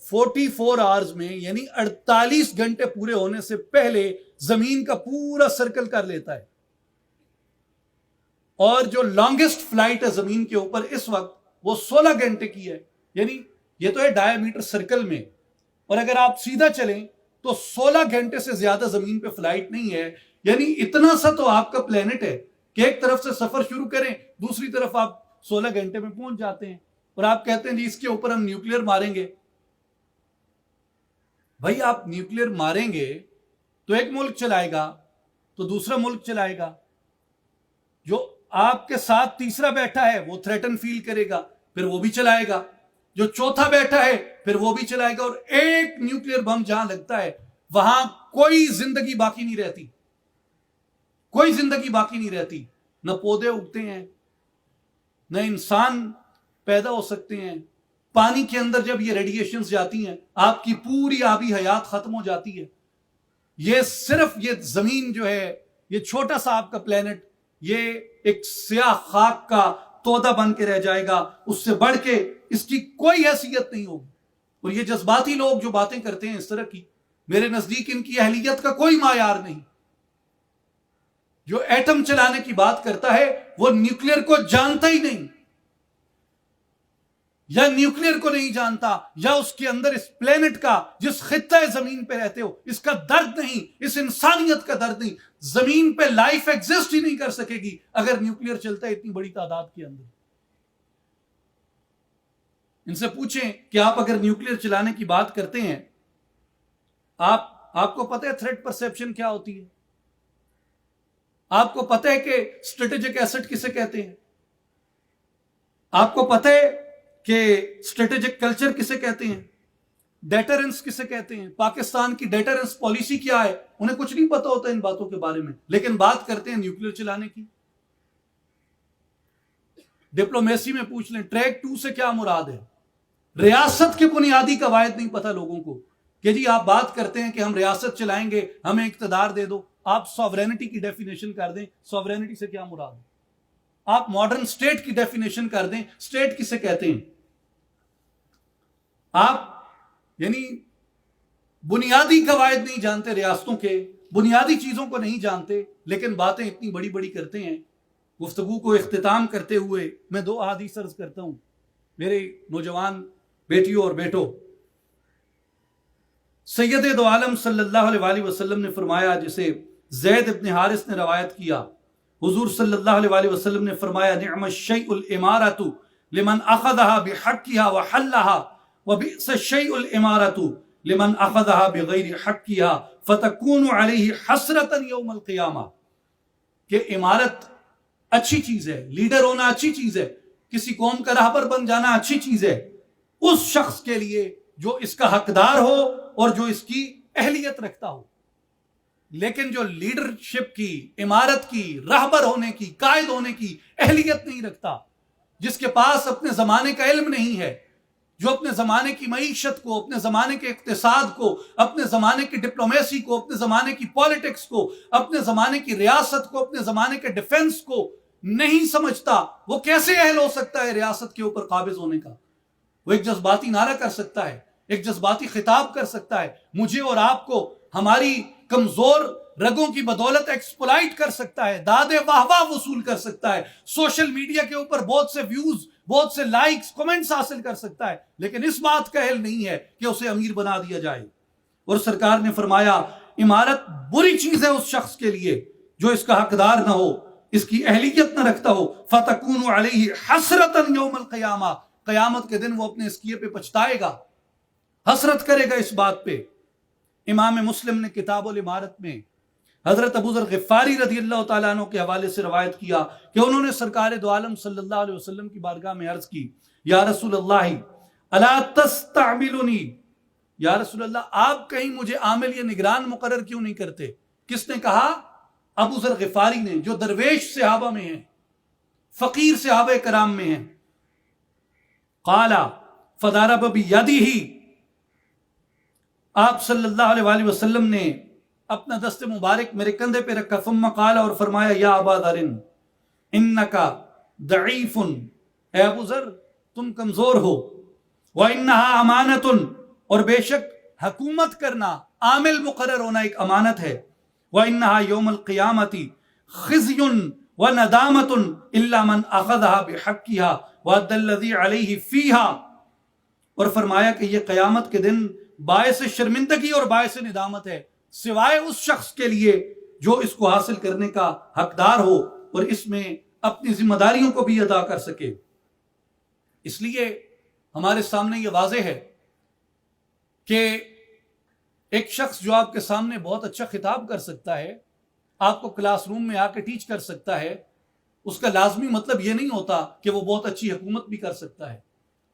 44 آورز میں یعنی 48 گھنٹے پورے ہونے سے پہلے زمین کا پورا سرکل کر لیتا ہے. اور جو لانگسٹ فلائٹ ہے زمین کے اوپر اس وقت وہ 16 گھنٹے کی ہے، یعنی یہ تو ہے ڈایا میٹر سرکل میں، اور اگر آپ سیدھا چلیں تو 16 گھنٹے سے زیادہ زمین پہ فلائٹ نہیں ہے. یعنی اتنا سا تو آپ کا پلینٹ ہے کہ ایک طرف سے سفر شروع کریں دوسری طرف آپ 16 گھنٹے میں پہنچ جاتے ہیں، اور آپ کہتے ہیں جی اس کے اوپر ہم نیوکلیئر ماریں گے. بھائی آپ نیوکلیئر ماریں گے تو ایک ملک چلائے گا تو دوسرا ملک چلائے گا، جو آپ کے ساتھ تیسرا بیٹھا ہے وہ تھریٹن فیل کرے گا پھر وہ بھی چلائے گا، جو چوتھا بیٹھا ہے پھر وہ بھی چلائے گا، اور ایک نیوکلیئر بم جہاں لگتا ہے وہاں کوئی زندگی باقی نہیں رہتی، کوئی زندگی باقی نہیں رہتی. نہ پودے اگتے ہیں، نہ انسان پیدا ہو سکتے ہیں. پانی کے اندر جب یہ ریڈیشنز جاتی ہیں آپ کی پوری آبی حیات ختم ہو جاتی ہے. یہ صرف یہ زمین جو ہے یہ چھوٹا سا آپ کا پلینٹ یہ ایک سیاہ خاک کا تودا بن کے رہ جائے گا، اس سے بڑھ کے اس کی کوئی حیثیت نہیں ہوگی. اور یہ جذباتی لوگ جو باتیں کرتے ہیں اس طرح کی، میرے نزدیک ان کی اہلیت کا کوئی معیار نہیں. جو ایٹم چلانے کی بات کرتا ہے وہ نیوکلیئر کو جانتا ہی نہیں، یا نیوکلیئر کو نہیں جانتا، یا اس کے اندر اس پلینٹ کا جس خطہ زمین پہ رہتے ہو اس کا درد نہیں، اس انسانیت کا درد نہیں. زمین پہ لائف ایگزسٹ ہی نہیں کر سکے گی اگر نیوکلیئر چلتا ہے اتنی بڑی تعداد کے اندر. ان سے پوچھیں کہ آپ اگر نیوکلیئر چلانے کی بات کرتے ہیں، آپ کو پتہ ہے تھریٹ پرسیپشن کیا ہوتی ہے؟ آپ کو پتہ ہے کہ اسٹریٹجک ایسٹ کسے کہتے ہیں؟ آپ کو پتہ ہے کہ اسٹریٹجک کلچر کسے کہتے ہیں؟ ڈیٹرنس کسے کہتے ہیں؟ پاکستان کی ڈیٹرنس پالیسی کیا ہے؟ انہیں کچھ نہیں پتا ہوتا ان باتوں کے بارے میں، لیکن بات کرتے ہیں نیوکلیئر چلانے کی. ڈپلومیسی میں پوچھ لیں ٹریک 2 سے کیا مراد ہے. ریاست کے بنیادی قواعد نہیں پتا لوگوں کو کہ جی آپ بات کرتے ہیں کہ ہم ریاست چلائیں گے ہمیں اقتدار دے دو. آپ سوورینٹی کی ڈیفینیشن کر دیں، سوورینٹی سے کیا مراد ہے. آپ ماڈرن سٹیٹ کی ڈیفینیشن کر دیں، سٹیٹ کسے کہتے ہیں. آپ یعنی بنیادی قواعد نہیں جانتے، ریاستوں کے بنیادی چیزوں کو نہیں جانتے، لیکن باتیں اتنی بڑی بڑی کرتے ہیں. گفتگو کو اختتام کرتے ہوئے میں 2 احادیث عرض کرتا ہوں. میرے نوجوان بیٹیوں اور بیٹوں، سید دو عالم صلی اللہ علیہ وآلہ وسلم نے فرمایا، جسے زید ابن حارث نے روایت کیا، حضور صلی اللہ علیہ وآلہ وسلم نے فرمایا نعم الشیء الامارۃ لمن اخذها بحقها وحلها وبئس الشیء الامارۃ لمن اخذها بغیر حقها فتكون علیہ حسرۃ یوم القیامہ. کہ امارت اچھی چیز ہے، لیڈر ہونا اچھی چیز ہے، کسی قوم کا راہبر بن جانا اچھی چیز ہے اس شخص کے لیے جو اس کا حقدار ہو اور جو اس کی اہلیت رکھتا ہو. لیکن جو لیڈرشپ کی، امارت کی، راہبر ہونے کی، قائد ہونے کی اہلیت نہیں رکھتا، جس کے پاس اپنے زمانے کا علم نہیں ہے، جو اپنے زمانے کی معیشت کو، اپنے زمانے کے اقتصاد کو، اپنے زمانے کی ڈپلومیسی کو، اپنے زمانے کی پالیٹکس کو، اپنے زمانے کی ریاست کو، اپنے زمانے کے ڈیفنس کو نہیں سمجھتا، وہ کیسے اہل ہو سکتا ہے ریاست کے اوپر قابض ہونے کا. وہ ایک جذباتی نعرہ کر سکتا ہے، ایک جذباتی خطاب کر سکتا ہے، مجھے اور آپ کو ہماری کمزور رگوں کی بدولت ایکسپلائٹ کر سکتا ہے، داد واہ واہ وصول کر سکتا ہے، سوشل میڈیا کے اوپر بہت سے ویوز، بہت سے لائکس، کمنٹس حاصل کر سکتا ہے، لیکن اس بات کا اہل نہیں ہے کہ اسے امیر بنا دیا جائے۔ اور سرکار نے فرمایا امارت بری چیز ہے اس شخص کے لیے جو اس کا حقدار نہ ہو، اس کی اہلیت نہ رکھتا ہو۔ فَتَكُونُ عَلَيْهِ حَسْرَةً يَوْمَ الْقِيَامَةِ، قیامت کے دن وہ اپنے اس کیے پہ پچھتائے گا، حسرت کرے گا اس بات پہ۔ امام مسلم نے کتاب الامارت میں حضرت ابو ذر غفاری رضی اللہ تعالیٰ عنہ کے حوالے سے روایت کیا کہ انہوں نے سرکار دو عالم صلی اللہ علیہ وسلم کی بارگاہ میں عرض کی، یا رسول اللہ الا تستعملنی، یا رسول اللہ آپ کہیں مجھے عامل یا نگران مقرر کیوں نہیں کرتے؟ کس نے کہا؟ ابو ذر غفاری نے، جو درویش صحابہ میں ہیں، فقیر صحابہ کرام میں ہیں۔ قال فضرب بیدہ، آپ صلی اللہ علیہ وآلہ وسلم نے اپنا دست مبارک میرے کندھے پہ رکھا، ثم قال، اور فرمایا، یا ابا ذر انکا ضعیف، اے ابو ذر تم کمزور ہو، وانہا امانۃ، اور بے شک حکومت کرنا، عامل مقرر ہونا ایک امانت ہے، وانہا یوم القیامۃ خزی وندامۃ الا من اخذها بحقها وادى الذی علیہ فیہا، اور فرمایا کہ یہ قیامت کے دن باعث شرمندگی اور باعث ندامت ہے سوائے اس شخص کے لیے جو اس کو حاصل کرنے کا حقدار ہو اور اس میں اپنی ذمہ داریوں کو بھی ادا کر سکے۔ اس لیے ہمارے سامنے یہ واضح ہے کہ ایک شخص جو آپ کے سامنے بہت اچھا خطاب کر سکتا ہے، آپ کو کلاس روم میں آ کے ٹیچ کر سکتا ہے، اس کا لازمی مطلب یہ نہیں ہوتا کہ وہ بہت اچھی حکومت بھی کر سکتا ہے۔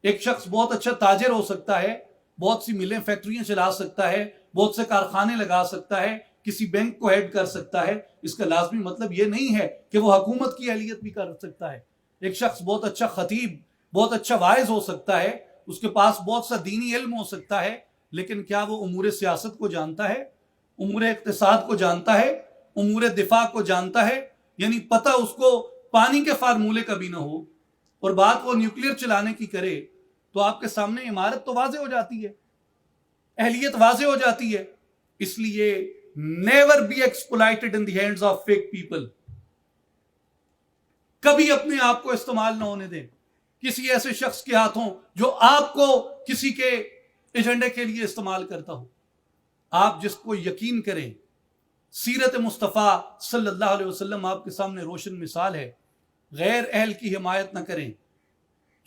ایک شخص بہت اچھا تاجر ہو سکتا ہے، بہت سی ملیں فیکٹریاں چلا سکتا ہے، بہت سے کارخانے لگا سکتا ہے، کسی بینک کو ہیڈ کر سکتا ہے، اس کا لازمی مطلب یہ نہیں ہے کہ وہ حکومت کی اہلیت بھی کر سکتا ہے۔ ایک شخص بہت اچھا خطیب، بہت اچھا واعظ ہو سکتا ہے، اس کے پاس بہت سا دینی علم ہو سکتا ہے، لیکن کیا وہ امور سیاست کو جانتا ہے، امور اقتصاد کو جانتا ہے، امور دفاع کو جانتا ہے؟ یعنی پتہ اس کو پانی کے فارمولے کا بھی نہ ہو اور بات وہ نیوکلیر چلانے کی کرے، تو آپ کے سامنے عمارت تو واضح ہو جاتی ہے، اہلیت واضح ہو جاتی ہے۔ اس لیے never be exploited in the hands of fake people, کبھی اپنے آپ کو استعمال نہ ہونے دیں کسی ایسے شخص کے ہاتھوں جو آپ کو کسی کے ایجنڈے کے لیے استعمال کرتا ہو۔ آپ جس کو یقین کریں، سیرت مصطفیٰ صلی اللہ علیہ وسلم آپ کے سامنے روشن مثال ہے، غیر اہل کی حمایت نہ کریں،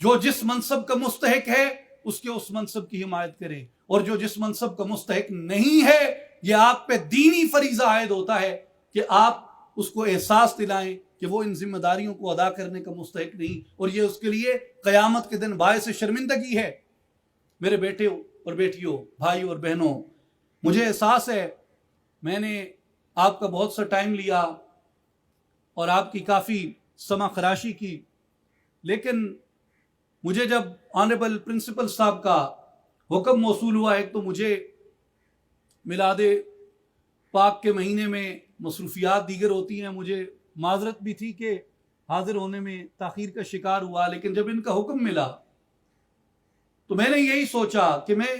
جو جس منصب کا مستحق ہے اس کے اس منصب کی حمایت کریں، اور جو جس منصب کا مستحق نہیں ہے یہ آپ پہ دینی فریضہ عائد ہوتا ہے کہ آپ اس کو احساس دلائیں کہ وہ ان ذمہ داریوں کو ادا کرنے کا مستحق نہیں، اور یہ اس کے لیے قیامت کے دن باعث شرمندگی ہے۔ میرے بیٹے اور بیٹیوں، بھائی اور بہنوں، مجھے احساس ہے میں نے آپ کا بہت سا ٹائم لیا اور آپ کی کافی سمع خراشی کی، لیکن مجھے جب آنریبل پرنسپل صاحب کا حکم موصول ہوا، ایک تو مجھے میلاد پاک کے مہینے میں مصروفیات دیگر ہوتی ہیں، مجھے معذرت بھی تھی کہ حاضر ہونے میں تاخیر کا شکار ہوا، لیکن جب ان کا حکم ملا تو میں نے یہی سوچا کہ میں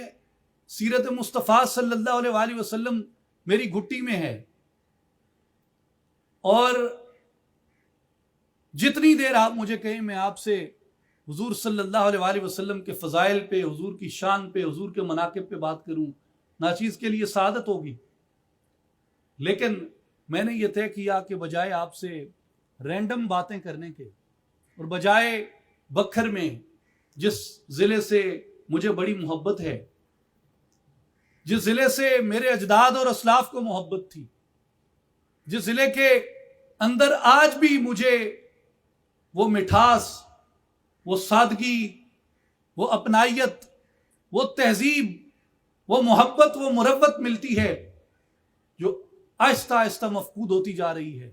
سیرت مصطفیٰ صلی اللہ علیہ وآلہ وسلم میری گھٹی میں ہے، اور جتنی دیر آپ مجھے کہیں میں آپ سے حضور صلی اللہ علیہ وآلہ وسلم کے فضائل پہ، حضور کی شان پہ، حضور کے مناقب پہ بات کروں، ناچیز کے لیے سعادت ہوگی۔ لیکن میں نے یہ طے کیا کہ بجائے آپ سے رینڈم باتیں کرنے کے، اور بجائے بکھر میں جس ضلع سے مجھے بڑی محبت ہے، جس ضلع سے میرے اجداد اور اسلاف کو محبت تھی، جس ضلع کے اندر آج بھی مجھے وہ مٹھاس، وہ سادگی، وہ اپنائیت، وہ تہذیب، وہ محبت، وہ مروت ملتی ہے جو آہستہ آہستہ مفقود ہوتی جا رہی ہے،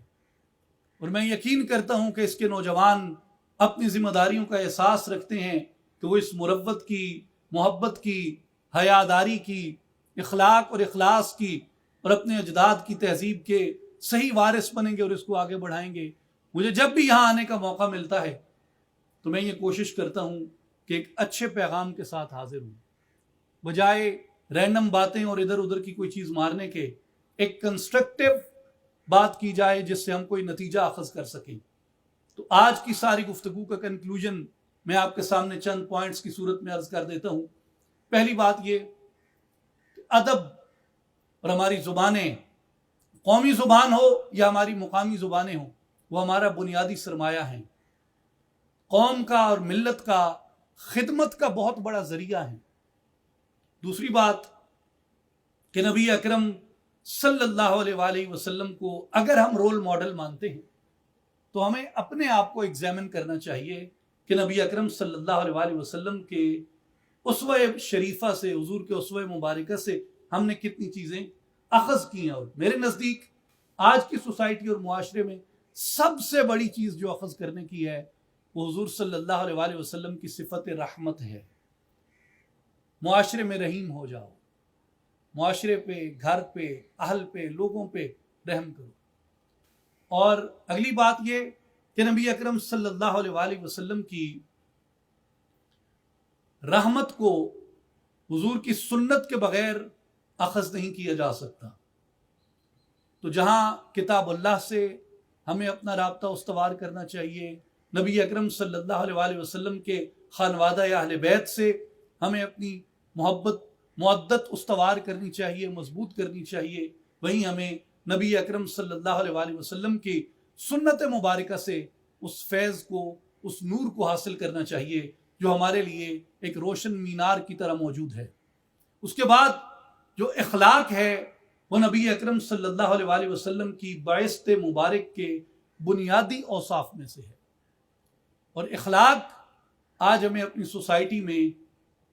اور میں یقین کرتا ہوں کہ اس کے نوجوان اپنی ذمہ داریوں کا احساس رکھتے ہیں کہ وہ اس مروت کی، محبت کی، حیاداری کی، اخلاق اور اخلاص کی اور اپنے اجداد کی تہذیب کے صحیح وارث بنیں گے اور اس کو آگے بڑھائیں گے۔ مجھے جب بھی یہاں آنے کا موقع ملتا ہے تو میں یہ کوشش کرتا ہوں کہ ایک اچھے پیغام کے ساتھ حاضر ہوں، بجائے رینڈم باتیں اور ادھر ادھر کی کوئی چیز مارنے کے ایک کنسٹرکٹیو بات کی جائے جس سے ہم کوئی نتیجہ اخذ کر سکیں. تو آج کی ساری گفتگو کا کنکلوژن میں آپ کے سامنے چند پوائنٹس کی صورت میں عرض کر دیتا ہوں. پہلی بات یہ کہ ادب اور ہماری زبانیں، قومی زبان ہو یا ہماری مقامی زبانیں ہوں، وہ ہمارا بنیادی سرمایہ ہیں. قوم کا اور ملت کا خدمت کا بہت بڑا ذریعہ ہیں. دوسری بات کہ نبی اکرم صلی اللہ علیہ وآلہ وسلم کو اگر ہم رول ماڈل مانتے ہیں تو ہمیں اپنے آپ کو ایگزامن کرنا چاہیے کہ نبی اکرم صلی اللہ علیہ وآلہ وسلم کے اسوہ شریفہ سے، حضور کے اسوہ مبارکہ سے ہم نے کتنی چیزیں اخذ کی ہیں. اور میرے نزدیک آج کی سوسائٹی اور معاشرے میں سب سے بڑی چیز جو اخذ کرنے کی ہے وہ حضور صلی اللہ علیہ وآلہ وسلم کی صفت رحمت ہے. معاشرے میں رحیم ہو جاؤ، معاشرے پہ، گھر پہ، اہل پہ، لوگوں پہ رحم کرو. اور اگلی بات یہ کہ نبی اکرم صلی اللہ علیہ وآلہ وسلم کی رحمت کو حضور کی سنت کے بغیر اخذ نہیں کیا جا سکتا. تو جہاں کتاب اللہ سے ہمیں اپنا رابطہ استوار کرنا چاہیے، نبی اکرم صلی اللہ علیہ وآلہ وسلم کے خانوادہ یا اہل بیت سے ہمیں اپنی محبت مودت استوار کرنی چاہیے، مضبوط کرنی چاہیے، وہیں ہمیں نبی اکرم صلی اللہ علیہ وآلہ وسلم کی سنت مبارکہ سے اس فیض کو، اس نور کو حاصل کرنا چاہیے جو ہمارے لیے ایک روشن مینار کی طرح موجود ہے. اس کے بعد جو اخلاق ہے وہ نبی اکرم صلی اللہ علیہ وآلہ وسلم کی بعثت مبارک کے بنیادی اوصاف میں سے ہے. اور اخلاق آج ہمیں اپنی سوسائٹی میں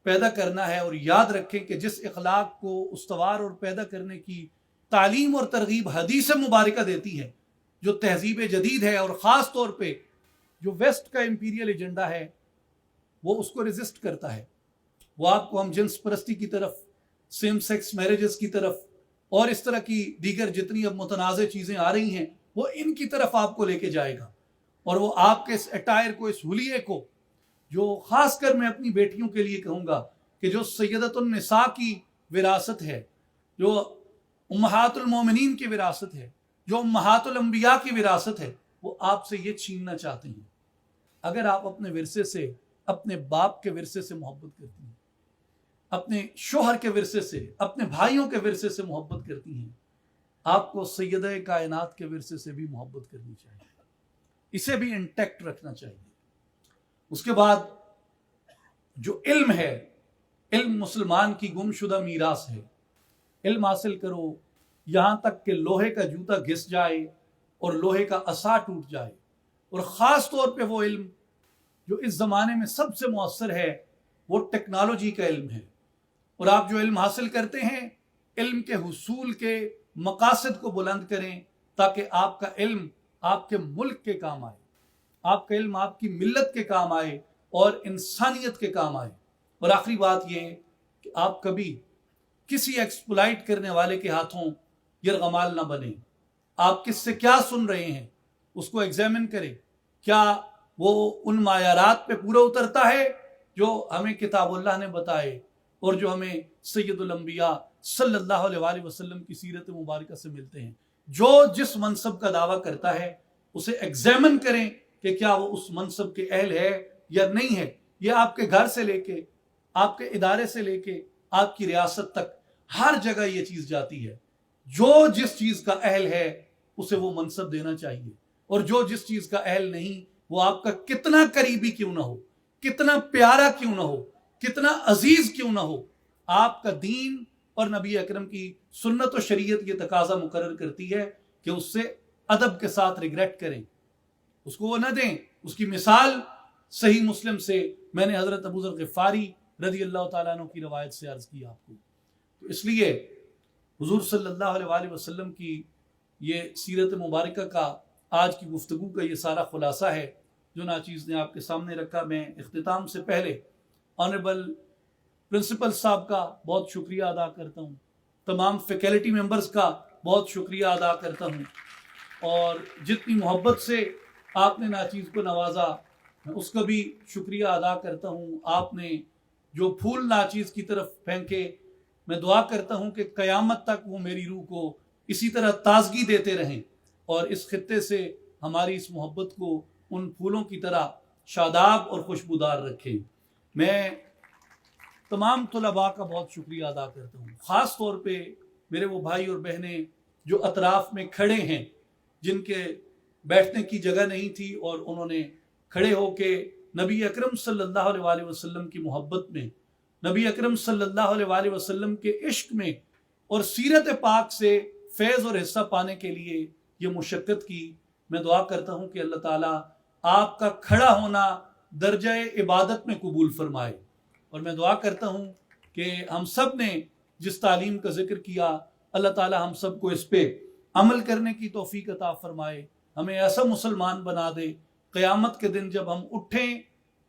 پیدا کرنا ہے. اور یاد رکھیں کہ جس اخلاق کو استوار اور پیدا کرنے کی تعلیم اور ترغیب حدیث مبارکہ دیتی ہے، جو تہذیب جدید ہے اور خاص طور پہ جو ویسٹ کا امپیریل ایجنڈا ہے وہ اس کو ریزسٹ کرتا ہے. وہ آپ کو ہم جنس پرستی کی طرف، سیم سیکس میرجز کی طرف اور اس طرح کی دیگر جتنی اب متنازع چیزیں آ رہی ہیں وہ ان کی طرف آپ کو لے کے جائے گا. اور وہ آپ کے اس اٹائر کو، اس حلیے کو، جو خاص کر میں اپنی بیٹیوں کے لیے کہوں گا کہ جو سیدۃ النساء کی وراثت ہے، جو امہات المومنین کی وراثت ہے، جو امہات الانبیاء کی وراثت ہے، وہ آپ سے یہ چھیننا چاہتے ہیں. اگر آپ اپنے ورثے سے، اپنے باپ کے ورثے سے محبت کرتی ہیں، اپنے شوہر کے ورثے سے، اپنے بھائیوں کے ورثے سے محبت کرتی ہیں، آپ کو سیدہ کائنات کے ورثے سے بھی محبت کرنی چاہیے، اسے بھی انٹیکٹ رکھنا چاہیے. اس کے بعد جو علم ہے، علم مسلمان کی گم شدہ میراث ہے. علم حاصل کرو یہاں تک کہ لوہے کا جوتا گھس جائے اور لوہے کا عصا ٹوٹ جائے. اور خاص طور پہ وہ علم جو اس زمانے میں سب سے مؤثر ہے وہ ٹیکنالوجی کا علم ہے. اور آپ جو علم حاصل کرتے ہیں، علم کے حصول کے مقاصد کو بلند کریں تاکہ آپ کا علم آپ کے ملک کے کام آئے، آپ کا علم آپ کی ملت کے کام آئے اور انسانیت کے کام آئے. اور آخری بات یہ کہ آپ کبھی کسی ایکسپلائٹ کرنے والے کے ہاتھوں یرغمال نہ بنیں. آپ کس سے کیا سن رہے ہیں اس کو ایگزامن کریں. کیا وہ ان معیارات پہ پورا اترتا ہے جو ہمیں کتاب اللہ نے بتائے اور جو ہمیں سید الانبیاء صلی اللہ علیہ وآلہ وسلم کی سیرت مبارکہ سے ملتے ہیں. جو جس منصب کا دعویٰ کرتا ہے اسے ایگزامن کریں کہ کیا وہ اس منصب کے اہل ہے یا نہیں ہے. یہ آپ کے گھر سے لے کے، آپ کے ادارے سے لے کے آپ کی ریاست تک ہر جگہ یہ چیز جاتی ہے. جو جس چیز کا اہل ہے اسے وہ منصب دینا چاہیے، اور جو جس چیز کا اہل نہیں، وہ آپ کا کتنا قریبی کیوں نہ ہو، کتنا پیارا کیوں نہ ہو، کتنا عزیز کیوں نہ ہو، آپ کا دین اور نبی اکرم کی سنت و شریعت یہ تقاضا مقرر کرتی ہے کہ اس سے ادب کے ساتھ ریگریٹ کریں، اس کو وہ نہ دیں. اس کی مثال صحیح مسلم سے میں نے حضرت ابو ذر غفاری رضی اللہ تعالیٰ عنہ کی روایت سے عرض کی آپ کو. تو اس لیے حضور صلی اللہ علیہ وآلہ وسلم کی یہ سیرت مبارکہ کا آج کی گفتگو کا یہ سارا خلاصہ ہے جو ناچیز نے آپ کے سامنے رکھا. میں اختتام سے پہلے آنریبل پرنسپل صاحب کا بہت شکریہ ادا کرتا ہوں، تمام فیکلٹی ممبرز کا بہت شکریہ ادا کرتا ہوں، اور جتنی محبت سے آپ نے ناچیز کو نوازا میں اس کا بھی شکریہ ادا کرتا ہوں. آپ نے جو پھول ناچیز کی طرف پھینکے، میں دعا کرتا ہوں کہ قیامت تک وہ میری روح کو اسی طرح تازگی دیتے رہیں اور اس خطے سے ہماری اس محبت کو ان پھولوں کی طرح شاداب اور خوشبودار رکھے۔ میں تمام طلباء کا بہت شکریہ ادا کرتا ہوں، خاص طور پہ میرے وہ بھائی اور بہنیں جو اطراف میں کھڑے ہیں، جن کے بیٹھنے کی جگہ نہیں تھی اور انہوں نے کھڑے ہو کے نبی اکرم صلی اللہ علیہ وآلہ وسلم کی محبت میں، نبی اکرم صلی اللہ علیہ وآلہ وسلم کے عشق میں اور سیرت پاک سے فیض اور حصہ پانے کے لیے یہ مشقت کی۔ میں دعا کرتا ہوں کہ اللہ تعالیٰ آپ کا کھڑا ہونا درجہ عبادت میں قبول فرمائے، اور میں دعا کرتا ہوں کہ ہم سب نے جس تعلیم کا ذکر کیا، اللہ تعالیٰ ہم سب کو اس پہ عمل کرنے کی توفیق عطا فرمائے، ہمیں ایسا مسلمان بنا دے قیامت کے دن جب ہم اٹھیں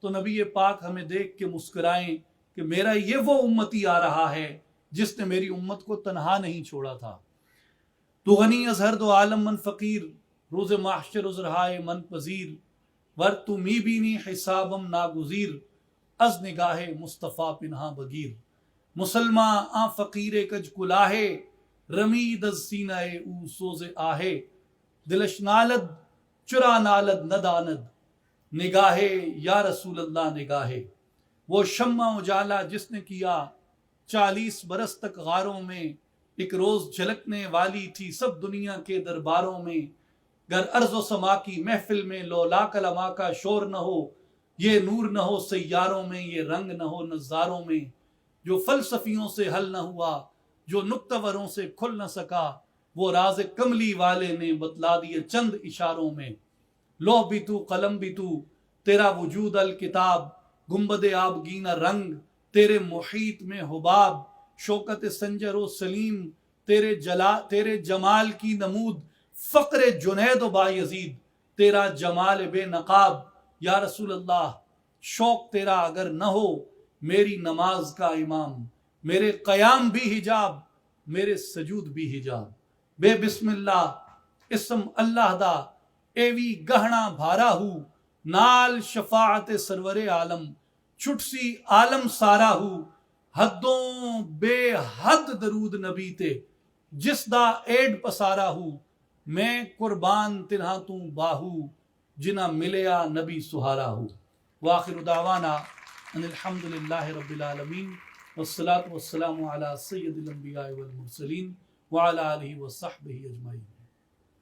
تو نبی پاک ہمیں دیکھ کے مسکرائیں کہ میرا یہ وہ امتی آ رہا ہے جس نے میری امت کو تنہا نہیں چھوڑا تھا۔ تو غنی از ہر دو عالم من فقیر، روز محشر از رہائے من پذیر، ور تو می بینی حسابم ناگزیر، از نگاہ مصطفیٰ پنہا بگیر، مسلماں آ فقیر کج کلاہے، رمید از سینہ او سوز آہے، دلش نالد چرا نالد نداند، نگاہ یا رسول اللہ نگاہ۔ وہ شمع اجالا جس نے کیا 40 برس تک غاروں میں، ایک روز جھلکنے والی تھی سب دنیا کے درباروں میں، گر ارض و سما کی محفل میں لولا کلما کا شور نہ ہو، یہ نور نہ ہو سیاروں میں، یہ رنگ نہ ہو نظاروں میں، جو فلسفیوں سے حل نہ ہوا، جو نکتوروں سے کھل نہ سکا، وہ راز کملی والے نے بتلا دیے چند اشاروں میں۔ لوح بھی تو قلم بھی تو، تیرا وجود الکتاب، گنبد آبگینہ رنگ، تیرے محیط میں حباب، شوکت سنجر و سلیم، تیرے جمال کی نمود، فقر جنید و بایزید، تیرا جمال بے نقاب۔ یا رسول اللہ، شوق تیرا اگر نہ ہو میری نماز کا امام، میرے قیام بھی حجاب، میرے سجود بھی حجاب۔ بے بسم اللہ اسم اللہ دا، ایوی گہنا بھارا ہو، نال شفاعت سرور عالم، چھٹ سی عالم سارا ہو، حدوں بے حد درود نبی تے، جس دا ایڈ پسارا ہو، میں قربان تنہا تو باہو، جنہ ملیا نبی سہارا ہو۔ وآخر دعوانا ان الحمد للہ رب العالمین، والصلاة والسلام علی سید الانبیاء والمرسلین وعلی آلہ وصحبہ اجمعین۔